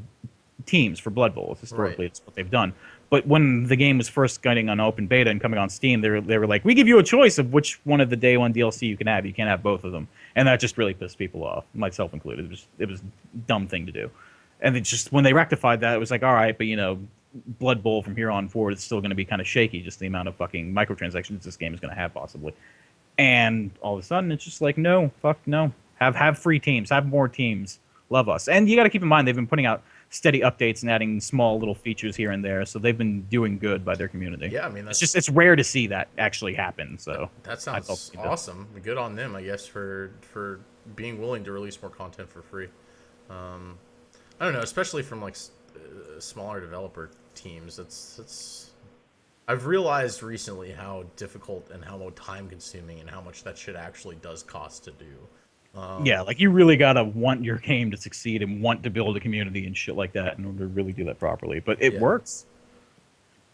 teams for Blood Bowl. Historically, It's what they've done. But when the game was first getting on open beta and coming on Steam, they were like, we give you a choice of which one of the day one DLC you can have. You can't have both of them. And that just really pissed people off, myself included. It was a dumb thing to do. And it just, when they rectified that, it was like, all right, but Blood Bowl from here on forward is still going to be kind of shaky, just the amount of fucking microtransactions this game is going to have possibly. And all of a sudden, it's just like, no, fuck no. Have free teams. Have more teams. Love us. And you got to keep in mind, they've been putting out steady updates and adding small little features here and there, so they've been doing good by their community. Yeah, I mean, it's rare to see that actually happen. So that sounds awesome. Good on them, I guess, for being willing to release more content for free. I don't know, especially from like smaller developer teams. It's I've realized recently how difficult and how time consuming and how much that shit actually does cost to do. Yeah, like you really gotta want your game to succeed and want to build a community and shit like that in order to really do that properly. But it works.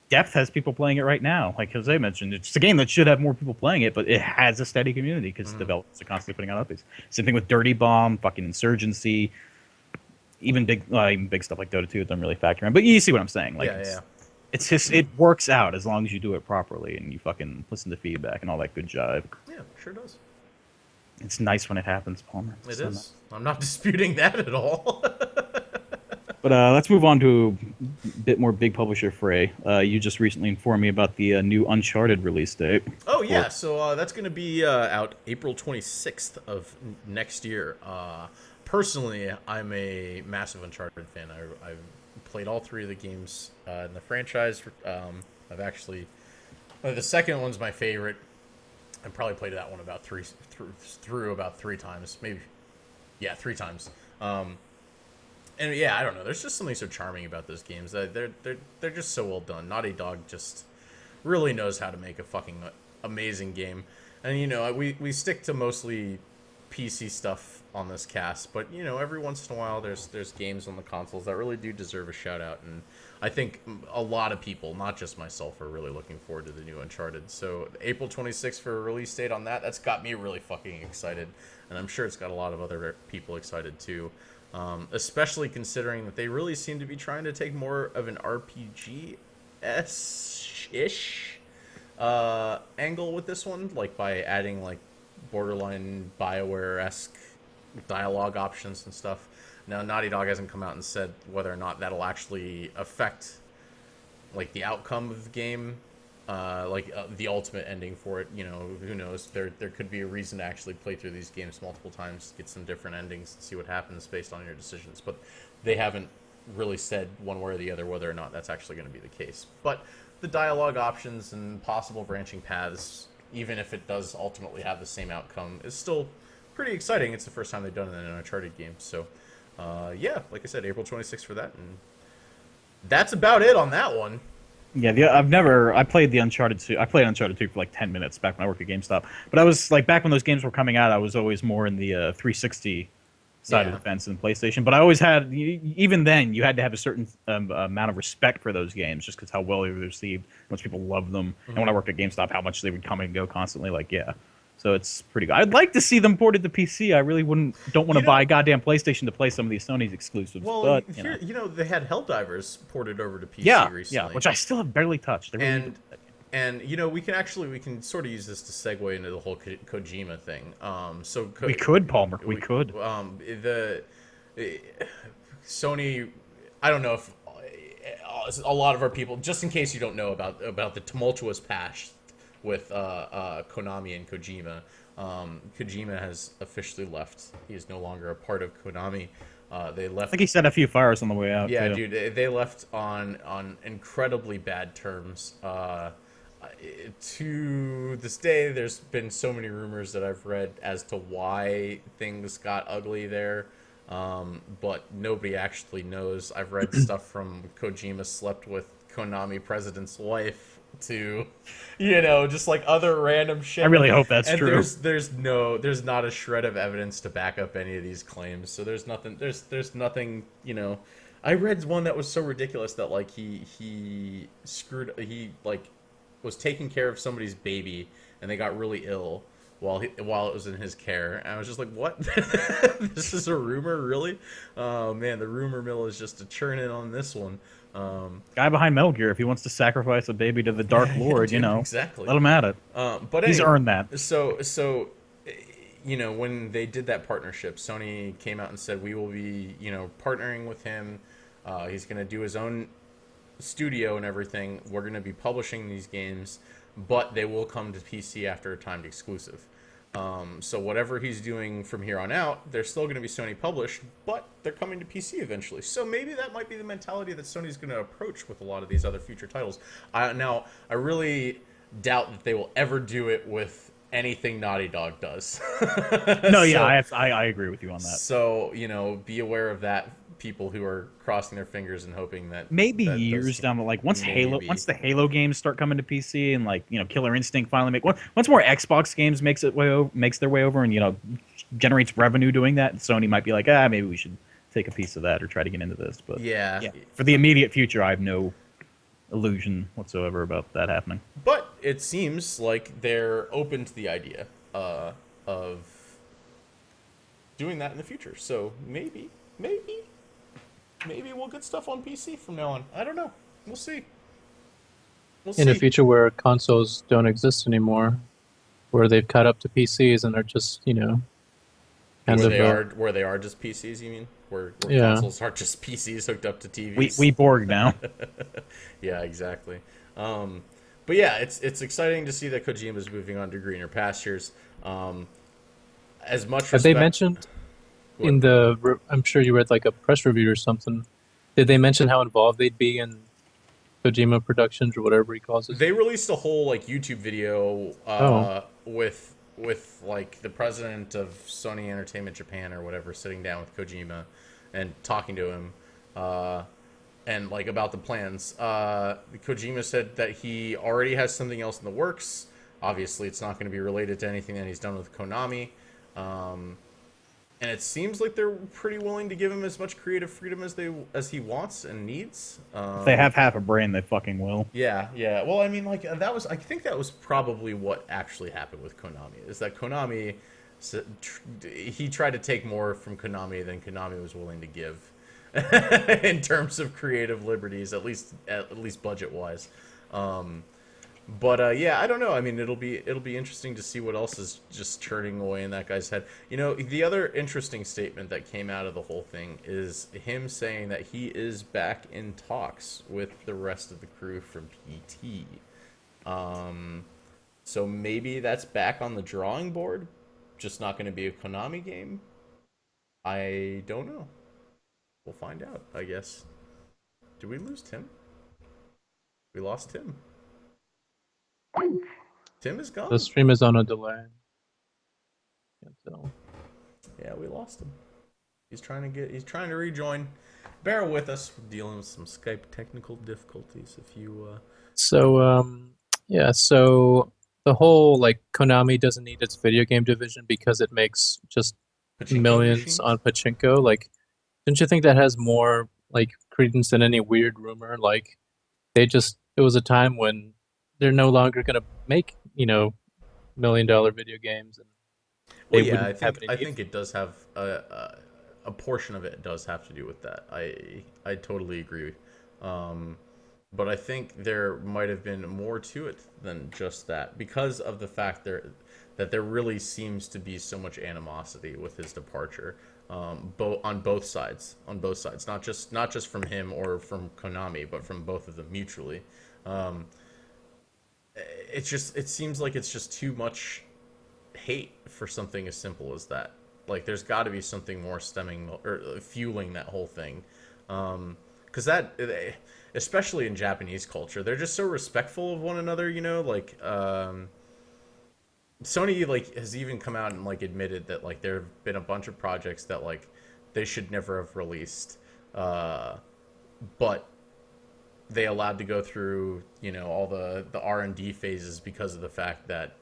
Depth has people playing it right now. Like Jose mentioned, it's a game that should have more people playing it, but it has a steady community because developers are constantly putting out updates. Same thing with Dirty Bomb, fucking Insurgency, even big stuff like Dota 2 doesn't really factor in. But you see what I'm saying? Like, it's just, it works out as long as you do it properly and you fucking listen to feedback and all that good jive. Yeah, sure does. It's nice when it happens, Palmer. It So is. nice. I'm not disputing that at all. But let's move on to a bit more big publisher fray. You just recently informed me about the new Uncharted release date. Oh yeah, so that's going to be out April 26th of next year. Personally, I'm a massive Uncharted fan. I've played all three of the games in the franchise. I've actually the second one's my favorite. I probably played that one about through about three times, maybe. Yeah, three times. And yeah, I don't know. There's just something so charming about those games. They're just so well done. Naughty Dog just really knows how to make a fucking amazing game. And you know, we stick to mostly PC stuff on this cast, but you know, every once in a while there's games on the consoles that really do deserve a shout out, and I think a lot of people, not just myself, are really looking forward to the new Uncharted. So April 26th for a release date on that. That's got me really fucking excited, and I'm sure it's got a lot of other people excited too. Especially considering that they really seem to be trying to take more of an RPG-ish angle with this one, like by adding like borderline BioWare-esque dialogue options and stuff. Now, Naughty Dog hasn't come out and said whether or not that'll actually affect like the outcome of the game, the ultimate ending for it. You know, who knows? There could be a reason to actually play through these games multiple times, get some different endings, and see what happens based on your decisions. But they haven't really said one way or the other whether or not that's actually going to be the case. But the dialogue options and possible branching paths, even if it does ultimately have the same outcome, is still pretty exciting. It's the first time they've done it in an Uncharted game. So, yeah, like I said, April 26th for that. And that's about it on that one. Yeah, I played the Uncharted 2. I played Uncharted 2 for like 10 minutes back when I worked at GameStop. But I was like, back when those games were coming out, I was always more in the 360 side of the fence than PlayStation. But I always had, even then, you had to have a certain amount of respect for those games just because how well they were received. How much people loved them. And when I worked at GameStop, how much they would come and go constantly. Like, yeah. So it's pretty good. I'd like to see them ported to PC. I really don't want to buy a goddamn PlayStation to play some of these Sony's exclusives. Well, but, you know, they had Helldivers ported over to PC recently. Yeah, which I still have barely touched. And you know, we can sort of use this to segue into the whole Kojima thing. We could, Palmer. We could. The Sony, I don't know if a lot of our people, just in case you don't know about the tumultuous past with Konami and Kojima. Kojima has officially left. He is no longer a part of Konami. They left. I think he set a few fires on the way out. Yeah, too. dude, they left on incredibly bad terms. To this day, there's been so many rumors that I've read as to why things got ugly there, but nobody actually knows. I've read stuff from Kojima slept with Konami president's wife to, you know, just like other random shit. I really hope that's true. There's not a shred of evidence to back up any of these claims. So there's nothing, you know. I read one that was so ridiculous that like he was taking care of somebody's baby and they got really ill while it was in his care. And I was just like, what? This is a rumor, really? Oh man, the rumor mill is just a churning on this one. Guy behind Metal Gear, if he wants to sacrifice a baby to the Dark Lord, dude, you know, exactly. Let him at it. But he's anyway, earned that. So, you know, when they did that partnership, Sony came out and said, we will be, you know, partnering with him. He's going to do his own studio and everything. We're going to be publishing these games, but they will come to PC after a timed exclusive. So whatever he's doing from here on out, they're still going to be Sony published, but they're coming to PC eventually. So maybe that might be the mentality that Sony's going to approach with a lot of these other future titles. Now, I really doubt that they will ever do it with anything Naughty Dog does. No, yeah, I agree with you on that. So, you know, be aware of that, people who are crossing their fingers and hoping that maybe years down the like once the Halo games start coming to PC and like, you know, Killer Instinct finally once more Xbox games makes their way over and, you know, generates revenue doing that, Sony might be like, maybe we should take a piece of that or try to get into this. But yeah, for the immediate future, I have no illusion whatsoever about that happening. But it seems like they're open to the idea of doing that in the future. So maybe we'll get stuff on PC from now on. I don't know. We'll see. In a future where consoles don't exist anymore, where they've cut up to PCs and are just, you know, kind of Where they are just PCs, you mean? Where yeah. consoles are just PCs hooked up to We TVs? Borg now. Yeah, exactly. But yeah, it's exciting to see that Kojima's moving on to greener pastures. As much Have they respect. mentioned What? in I'm sure you read like a press review or something. Did they mention how involved they'd be in Kojima Productions or whatever he calls his They thing? released a whole like YouTube video Oh, with like the president of Sony Entertainment Japan or whatever sitting down with Kojima and talking to him and like about the plans. Kojima said that he already has something else in the works. Obviously, it's not going to be related to anything that he's done with Konami. Um, and it seems like they're pretty willing to give him as much creative freedom as he wants and needs. If they have half a brain, they fucking will. Yeah, yeah. Well, I mean, like I think that was probably what actually happened with Konami. Is that Konami, he tried to take more from Konami than Konami was willing to give, in terms of creative liberties, at least budget wise. But yeah, I don't know. I mean, it'll be interesting to see what else is just churning away in that guy's head. You know, the other interesting statement that came out of the whole thing is him saying that he is back in talks with the rest of the crew from PT. So maybe that's back on the drawing board, just not going to be a Konami game. I don't know. We'll find out, I guess. Did we lose Tim? We lost Tim. Tim is gone. the stream is on a delay. Can't tell. Yeah, we lost him. He's trying to rejoin. Bear with us. We're dealing with some Skype technical difficulties. If you So yeah, so the whole like Konami doesn't need its video game division because it makes just Pachinko millions machines? on pachinko. Like, don't you think that has more like credence than any weird rumor? Like, it was a time when they're no longer gonna make $1 million video games, and Well, they yeah, wouldn't have any I need. think it does have a portion of it does have to do with that. I totally agree. But I think there might have been more to it than just that because of the fact that there really seems to be so much animosity with his departure, on both sides, not just from him or from Konami, but from both of them mutually. Um, it seems like it's just too much hate for something as simple as that. Like, there's got to be something more stemming or fueling that whole thing, because especially in Japanese culture, they're just so respectful of one another. You know, like Sony like has even come out and like admitted that like there have been a bunch of projects that like they should never have released, but they allowed to go through all the R&D phases because of the fact that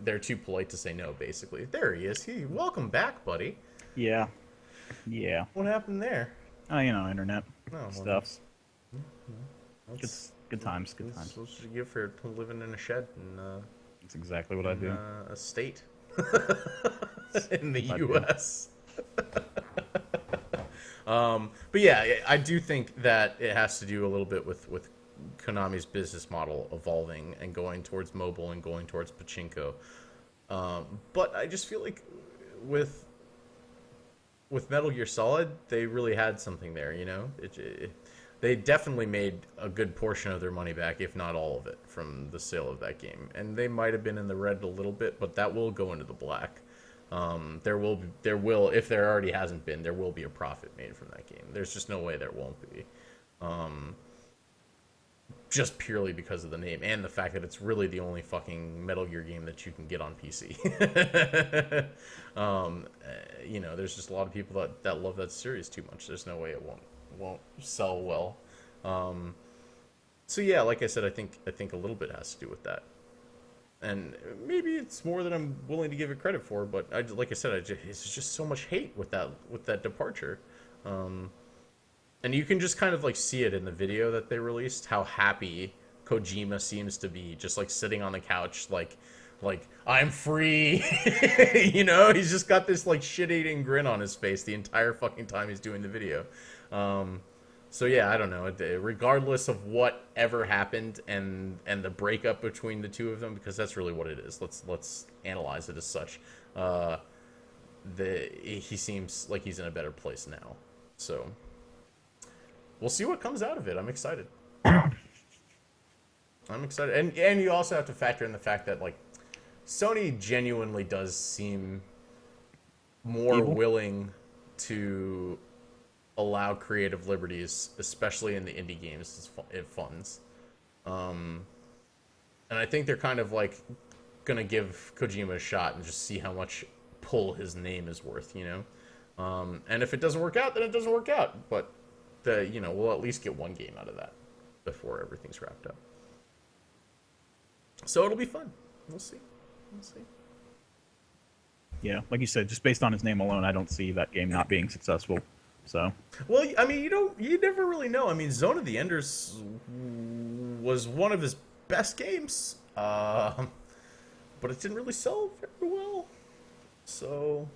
they're too polite to say no. Basically, there he is. Welcome back, buddy. Yeah. Yeah. What happened there? Oh, internet stuff. Good times. That's what you get for living in a shed and That's exactly what I do. a state in the I do. U.S. But yeah, I do think that it has to do a little bit with Konami's business model evolving and going towards mobile and going towards pachinko. But I just feel like with Metal Gear Solid, they really had something there. They definitely made a good portion of their money back, if not all of it, from the sale of that game. And they might have been in the red a little bit, but that will go into the black. There will, if there already hasn't been, there will be a profit made from that game. There's just no way there won't be. Just purely because of the name and the fact that it's really the only fucking Metal Gear game that you can get on PC. There's just a lot of people that love that series too much. There's no way it won't sell well. So yeah, like I said, I think a little bit has to do with that, and maybe it's more than I'm willing to give it credit for. But like I said, it's just so much hate with that departure. And you can just kind of like see it in the video that they released, how happy Kojima seems to be, just like sitting on the couch, like I'm free. He's just got this like shit-eating grin on his face the entire fucking time he's doing the video. So yeah, I don't know. Regardless of whatever happened and the breakup between the two of them, because that's really what it is. Let's analyze it as such. he seems like he's in a better place now. So we'll see what comes out of it. I'm excited. I'm excited, and you also have to factor in the fact that like Sony genuinely does seem more willing to allow creative liberties, especially in the indie games it funds. And I think they're kind of like gonna give Kojima a shot and just see how much pull his name is worth, you know. And if it doesn't work out, then it doesn't work out. But we'll at least get one game out of that before everything's wrapped up. So it'll be fun. We'll see. Yeah, like you said, just based on his name alone, I don't see that game not being successful. So, well, I mean, you never really know. I mean, Zone of the Enders was one of his best games, but it didn't really sell very well. So,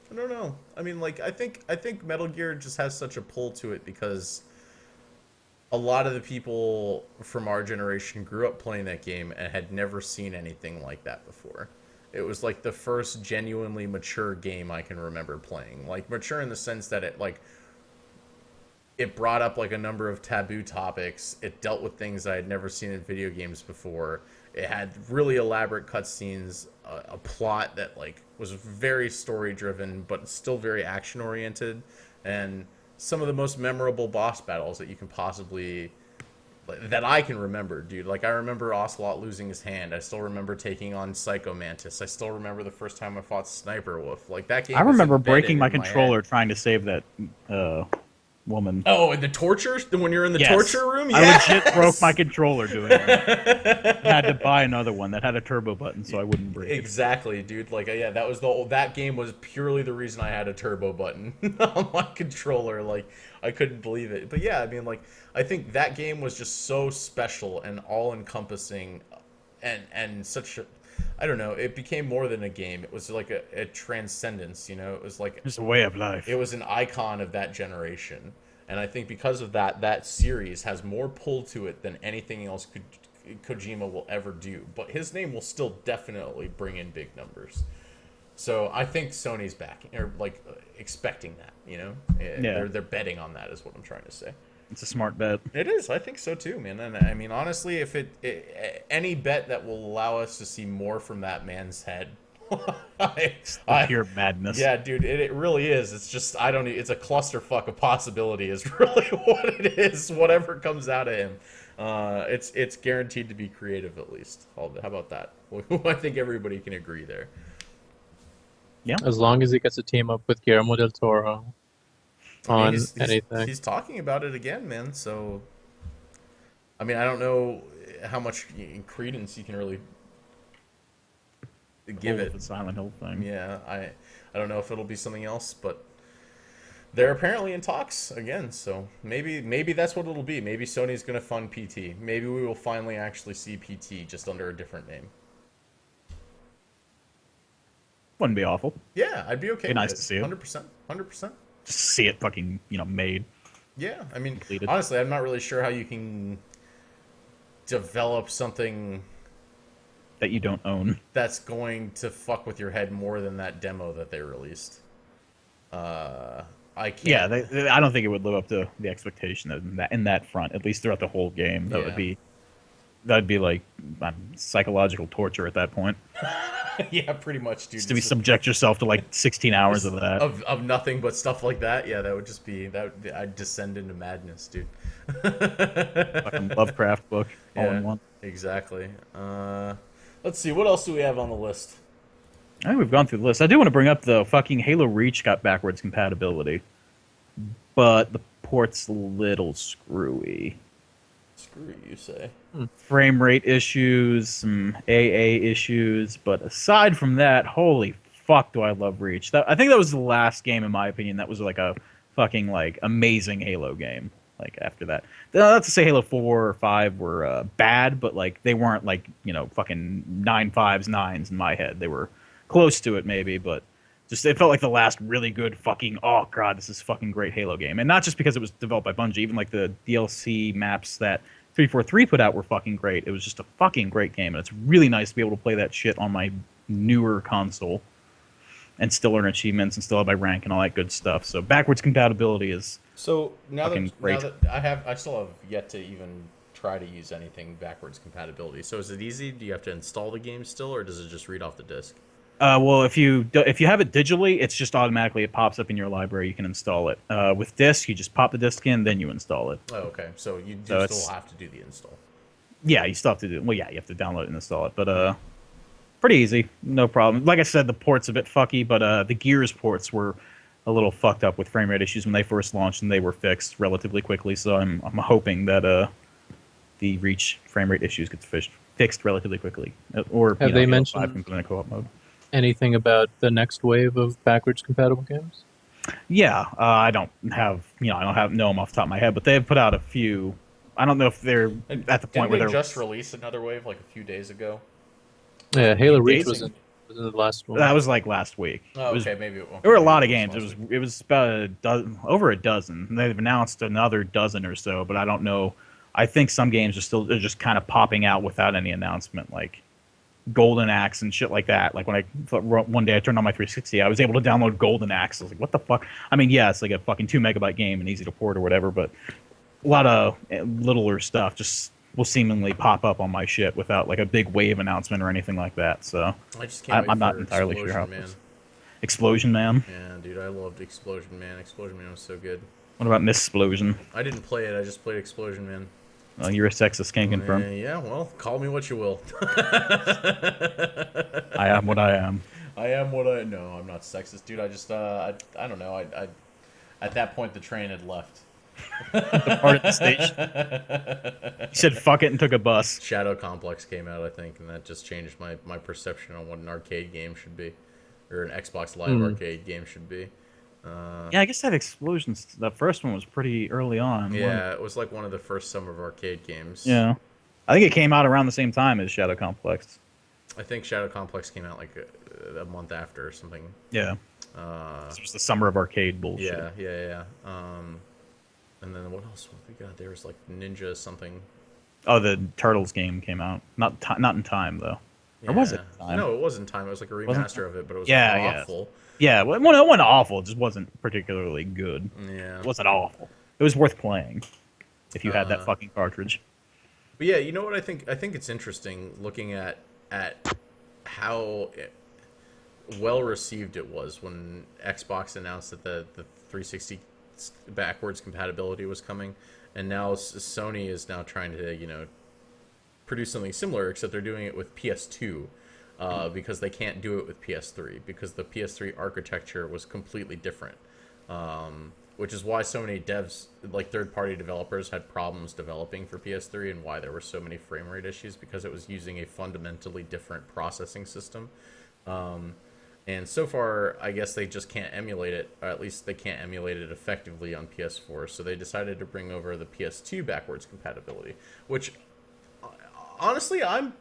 I don't know. I mean, like, I think Metal Gear just has such a pull to it because a lot of the people from our generation grew up playing that game and had never seen anything like that before. It was like the first genuinely mature game I can remember playing. Like, mature in the sense that it brought up like a number of taboo topics. It dealt with things I had never seen in video games before. It had really elaborate cutscenes, a plot that like was very story driven but still very action oriented, and some of the most memorable boss battles that you can possibly that I can remember, dude. Like, I remember Ocelot losing his hand. I still remember taking on Psycho Mantis. I still remember the first time I fought Sniper Wolf. Like, that game. I remember breaking my controller trying to save that woman. Oh, and the torture? When you're in the torture room? Yes! I legit broke my controller doing it. I had to buy another one that had a turbo button so I wouldn't break it. Exactly, dude. Like, yeah, that game was purely the reason I had a turbo button on my controller. Like, I couldn't believe it. But yeah, I mean, like, I think that game was just so special and all-encompassing and such a... I don't know. It became more than a game. It was like a transcendence, you know? It was like... It's a way of life. It was an icon of that generation. And I think because of that, that series has more pull to it than anything else Kojima will ever do. But his name will still definitely bring in big numbers. So I think Sony's backing, or like expecting that, you know? Yeah. They're betting on that is what I'm trying to say. It's a smart bet. It is. I think so too, man. And I mean, honestly, if any bet that will allow us to see more from that man's head, pure madness. Yeah, dude, it really is. It's just it's a clusterfuck of possibility. Is really what it is. Whatever comes out of him, it's guaranteed to be creative at least. How about that? I think everybody can agree there. Yeah, as long as he gets a team up with Guillermo del Toro. On anything. He's talking about it again, man. So, I mean, I don't know how much credence you can really give it. The Silent Hill thing. Yeah, I don't know if it'll be something else, but they're apparently in talks again. So maybe that's what it'll be. Maybe Sony's going to fund PT. Maybe we will finally actually see PT just under a different name. Wouldn't be awful. Yeah, I'd be okay. Be nice to see it. 100%. Just see it fucking, made. Yeah, I mean, completed. Honestly, I'm not really sure how you can develop something that you don't own that's going to fuck with your head more than that demo that they released. I can't. Yeah, I don't think it would live up to the expectation in that front, at least throughout the whole game. That'd be like psychological torture at that point. Yeah, pretty much, dude. Just to subject yourself to like 16 hours of that. Of nothing but stuff like that. Yeah, that would just be I'd descend into madness, dude. Fucking Lovecraft book all in one. Exactly. Let's see, what else do we have on the list? I think we've gone through the list. I do want to bring up the fucking Halo Reach got backwards compatibility, but the port's a little screwy. Screw you, say. Frame rate issues, some AA issues, but aside from that, holy fuck do I love Reach. I think that was the last game, in my opinion, that was like a fucking like amazing Halo game. Like after that, not to say Halo 4 or 5 were bad, but like they weren't like fucking 9.5s, 9s in my head. They were close to it maybe, but just it felt like the last really good fucking oh god, this is fucking great Halo game. And not just because it was developed by Bungie, even like the DLC maps that 343 put out were fucking great. It was just a fucking great game, and it's really nice to be able to play that shit on my newer console. and still earn achievements and still have my rank and all that good stuff. So backwards compatibility is So fucking great. now that I still have yet to even try to use anything backwards compatibility. So is it easy? Do you have to install the game still, or does it just read off the disc? Well, if you have it digitally, it's just automatically it pops up in your library. You can install it. With disc, you just pop the disc in, then you install it. Oh, okay. So you So still have to do the install. Yeah, you still have to do. Well, yeah, you have to download it and install it, but pretty easy, no problem. Like I said, the port's a bit fucky, but the Gears ports were a little fucked up with frame rate issues when they first launched, and they were fixed relatively quickly. So I'm hoping that the Reach frame rate issues get fixed relatively quickly, or Have they Halo mentioned 5 comes in a co-op mode. anything about the next wave of backwards compatible games? Yeah, I don't know them off the top of my head, but they have put out a few. I don't know if they're at the point where they're just released another wave like a few days ago. Yeah, Halo Reach Days was in the last one. that was like last week. Oh, It was- okay, maybe. There were a lot of games. It was about a dozen, over a dozen. They've announced another dozen or so, but I don't know. I think some games are just kind of popping out without any announcement, like Golden Axe and shit like that. Like when one day I turned on my 360, I was able to download Golden Axe. I was like, what the fuck? I mean, yeah, it's like a fucking 2 MB game and easy to port or whatever, but a lot of littler stuff just will seemingly pop up on my shit without like a big wave announcement or anything like that. So I just can't wait I'm not for entirely sure how. Explosion Man. Explosion Man. Yeah, dude, I loved Explosion Man. Explosion Man was so good. What about Missplosion? I didn't play it. I just played Explosion Man. You're a sexist, can't confirm. Yeah, well, call me what you will. I am what I am. I am what I. No, I'm not sexist, dude. I just I don't know. I at that point the train had left. The part of the station. He said fuck it and took a bus. Shadow Complex came out, I think, and that just changed my perception on what an arcade game should be, or an Xbox Live arcade game should be. Yeah, I guess that Explosion, the first one was pretty early on. Yeah, it was like one of the first Summer of Arcade games. Yeah. I think it came out around the same time as Shadow Complex. I think Shadow Complex came out like a month after or something. Yeah. This was the Summer of Arcade bullshit. Yeah. And then what else? What we got? There was like Ninja something. Oh, the Turtles game came out. Not in time, though. Yeah. Or was it in time? No, it wasn't time. It was like a remaster of it, but it was awful. Yeah, well, it wasn't awful. It just wasn't particularly good. Yeah. It wasn't awful. It was worth playing if you had that fucking cartridge. But yeah, you know what I think? I think it's interesting looking at how well received it was when Xbox announced that the 360 backwards compatibility was coming, and now Sony is now trying to produce something similar, except they're doing it with PS2. Because they can't do it with PS3 because the PS3 architecture was completely different, which is why so many devs, like third-party developers, had problems developing for PS3 and why there were so many frame rate issues because it was using a fundamentally different processing system. And so far, I guess they just can't emulate it, or at least they can't emulate it effectively on PS4. So they decided to bring over the PS2 backwards compatibility, which honestly I'm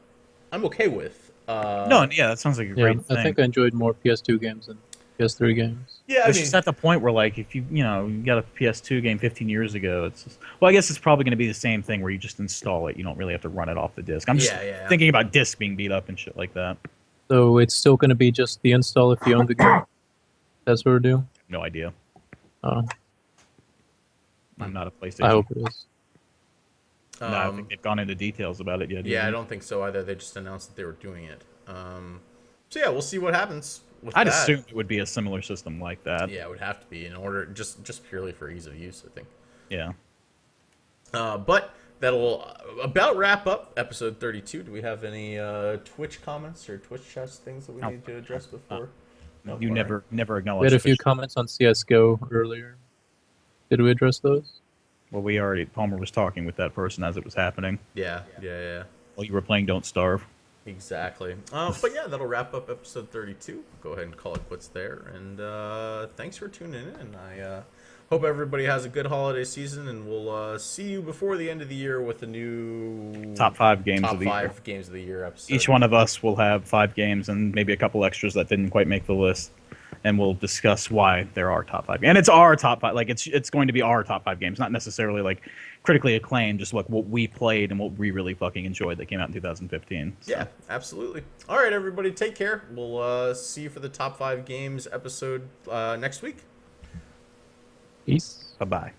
okay with. That sounds like a great thing. I think I enjoyed more PS2 games than PS3 games. Yeah, It's just at the point where, like, if you got a PS2 game 15 years ago, it's just, well, I guess it's probably going to be the same thing where you just install it. You don't really have to run it off the disc. I'm just thinking about disc being beat up and shit like that. So it's still going to be just the install if you own the game? That's what we're doing? No idea. Oh, I'm not a PlayStation. I hope it is. No, I don't think they've gone into details about it yet. Yeah, I don't think so either. They just announced that they were doing it. So yeah, we'll see what happens with I'd that. assume it would be a similar system like that. Yeah, it would have to be in order, just purely for ease of use, I think. Yeah. But that'll about wrap up episode 32. Do we have any Twitch comments or Twitch chats things that we need to address before? No, You never acknowledge. We had a few Twitch. comments on CSGO earlier. Did we address those? Well, Palmer was talking with that person as it was happening. Yeah. While you were playing Don't Starve. Exactly. But yeah, that'll wrap up episode 32. Go ahead and call it quits there. And thanks for tuning in. I hope everybody has a good holiday season, and we'll see you before the end of the year with a new Top 5 games of the year. Games of the year episode. Each one of us will have 5 games and maybe a couple extras that didn't quite make the list. and we'll discuss why there are top 5. And it's our top 5. Like it's going to be our top 5 games, not necessarily like critically acclaimed, just like what we played and what we really fucking enjoyed that came out in 2015. So. Yeah, absolutely. All right, everybody, take care. We'll see you for the top 5 games episode next week. Peace. Bye-bye.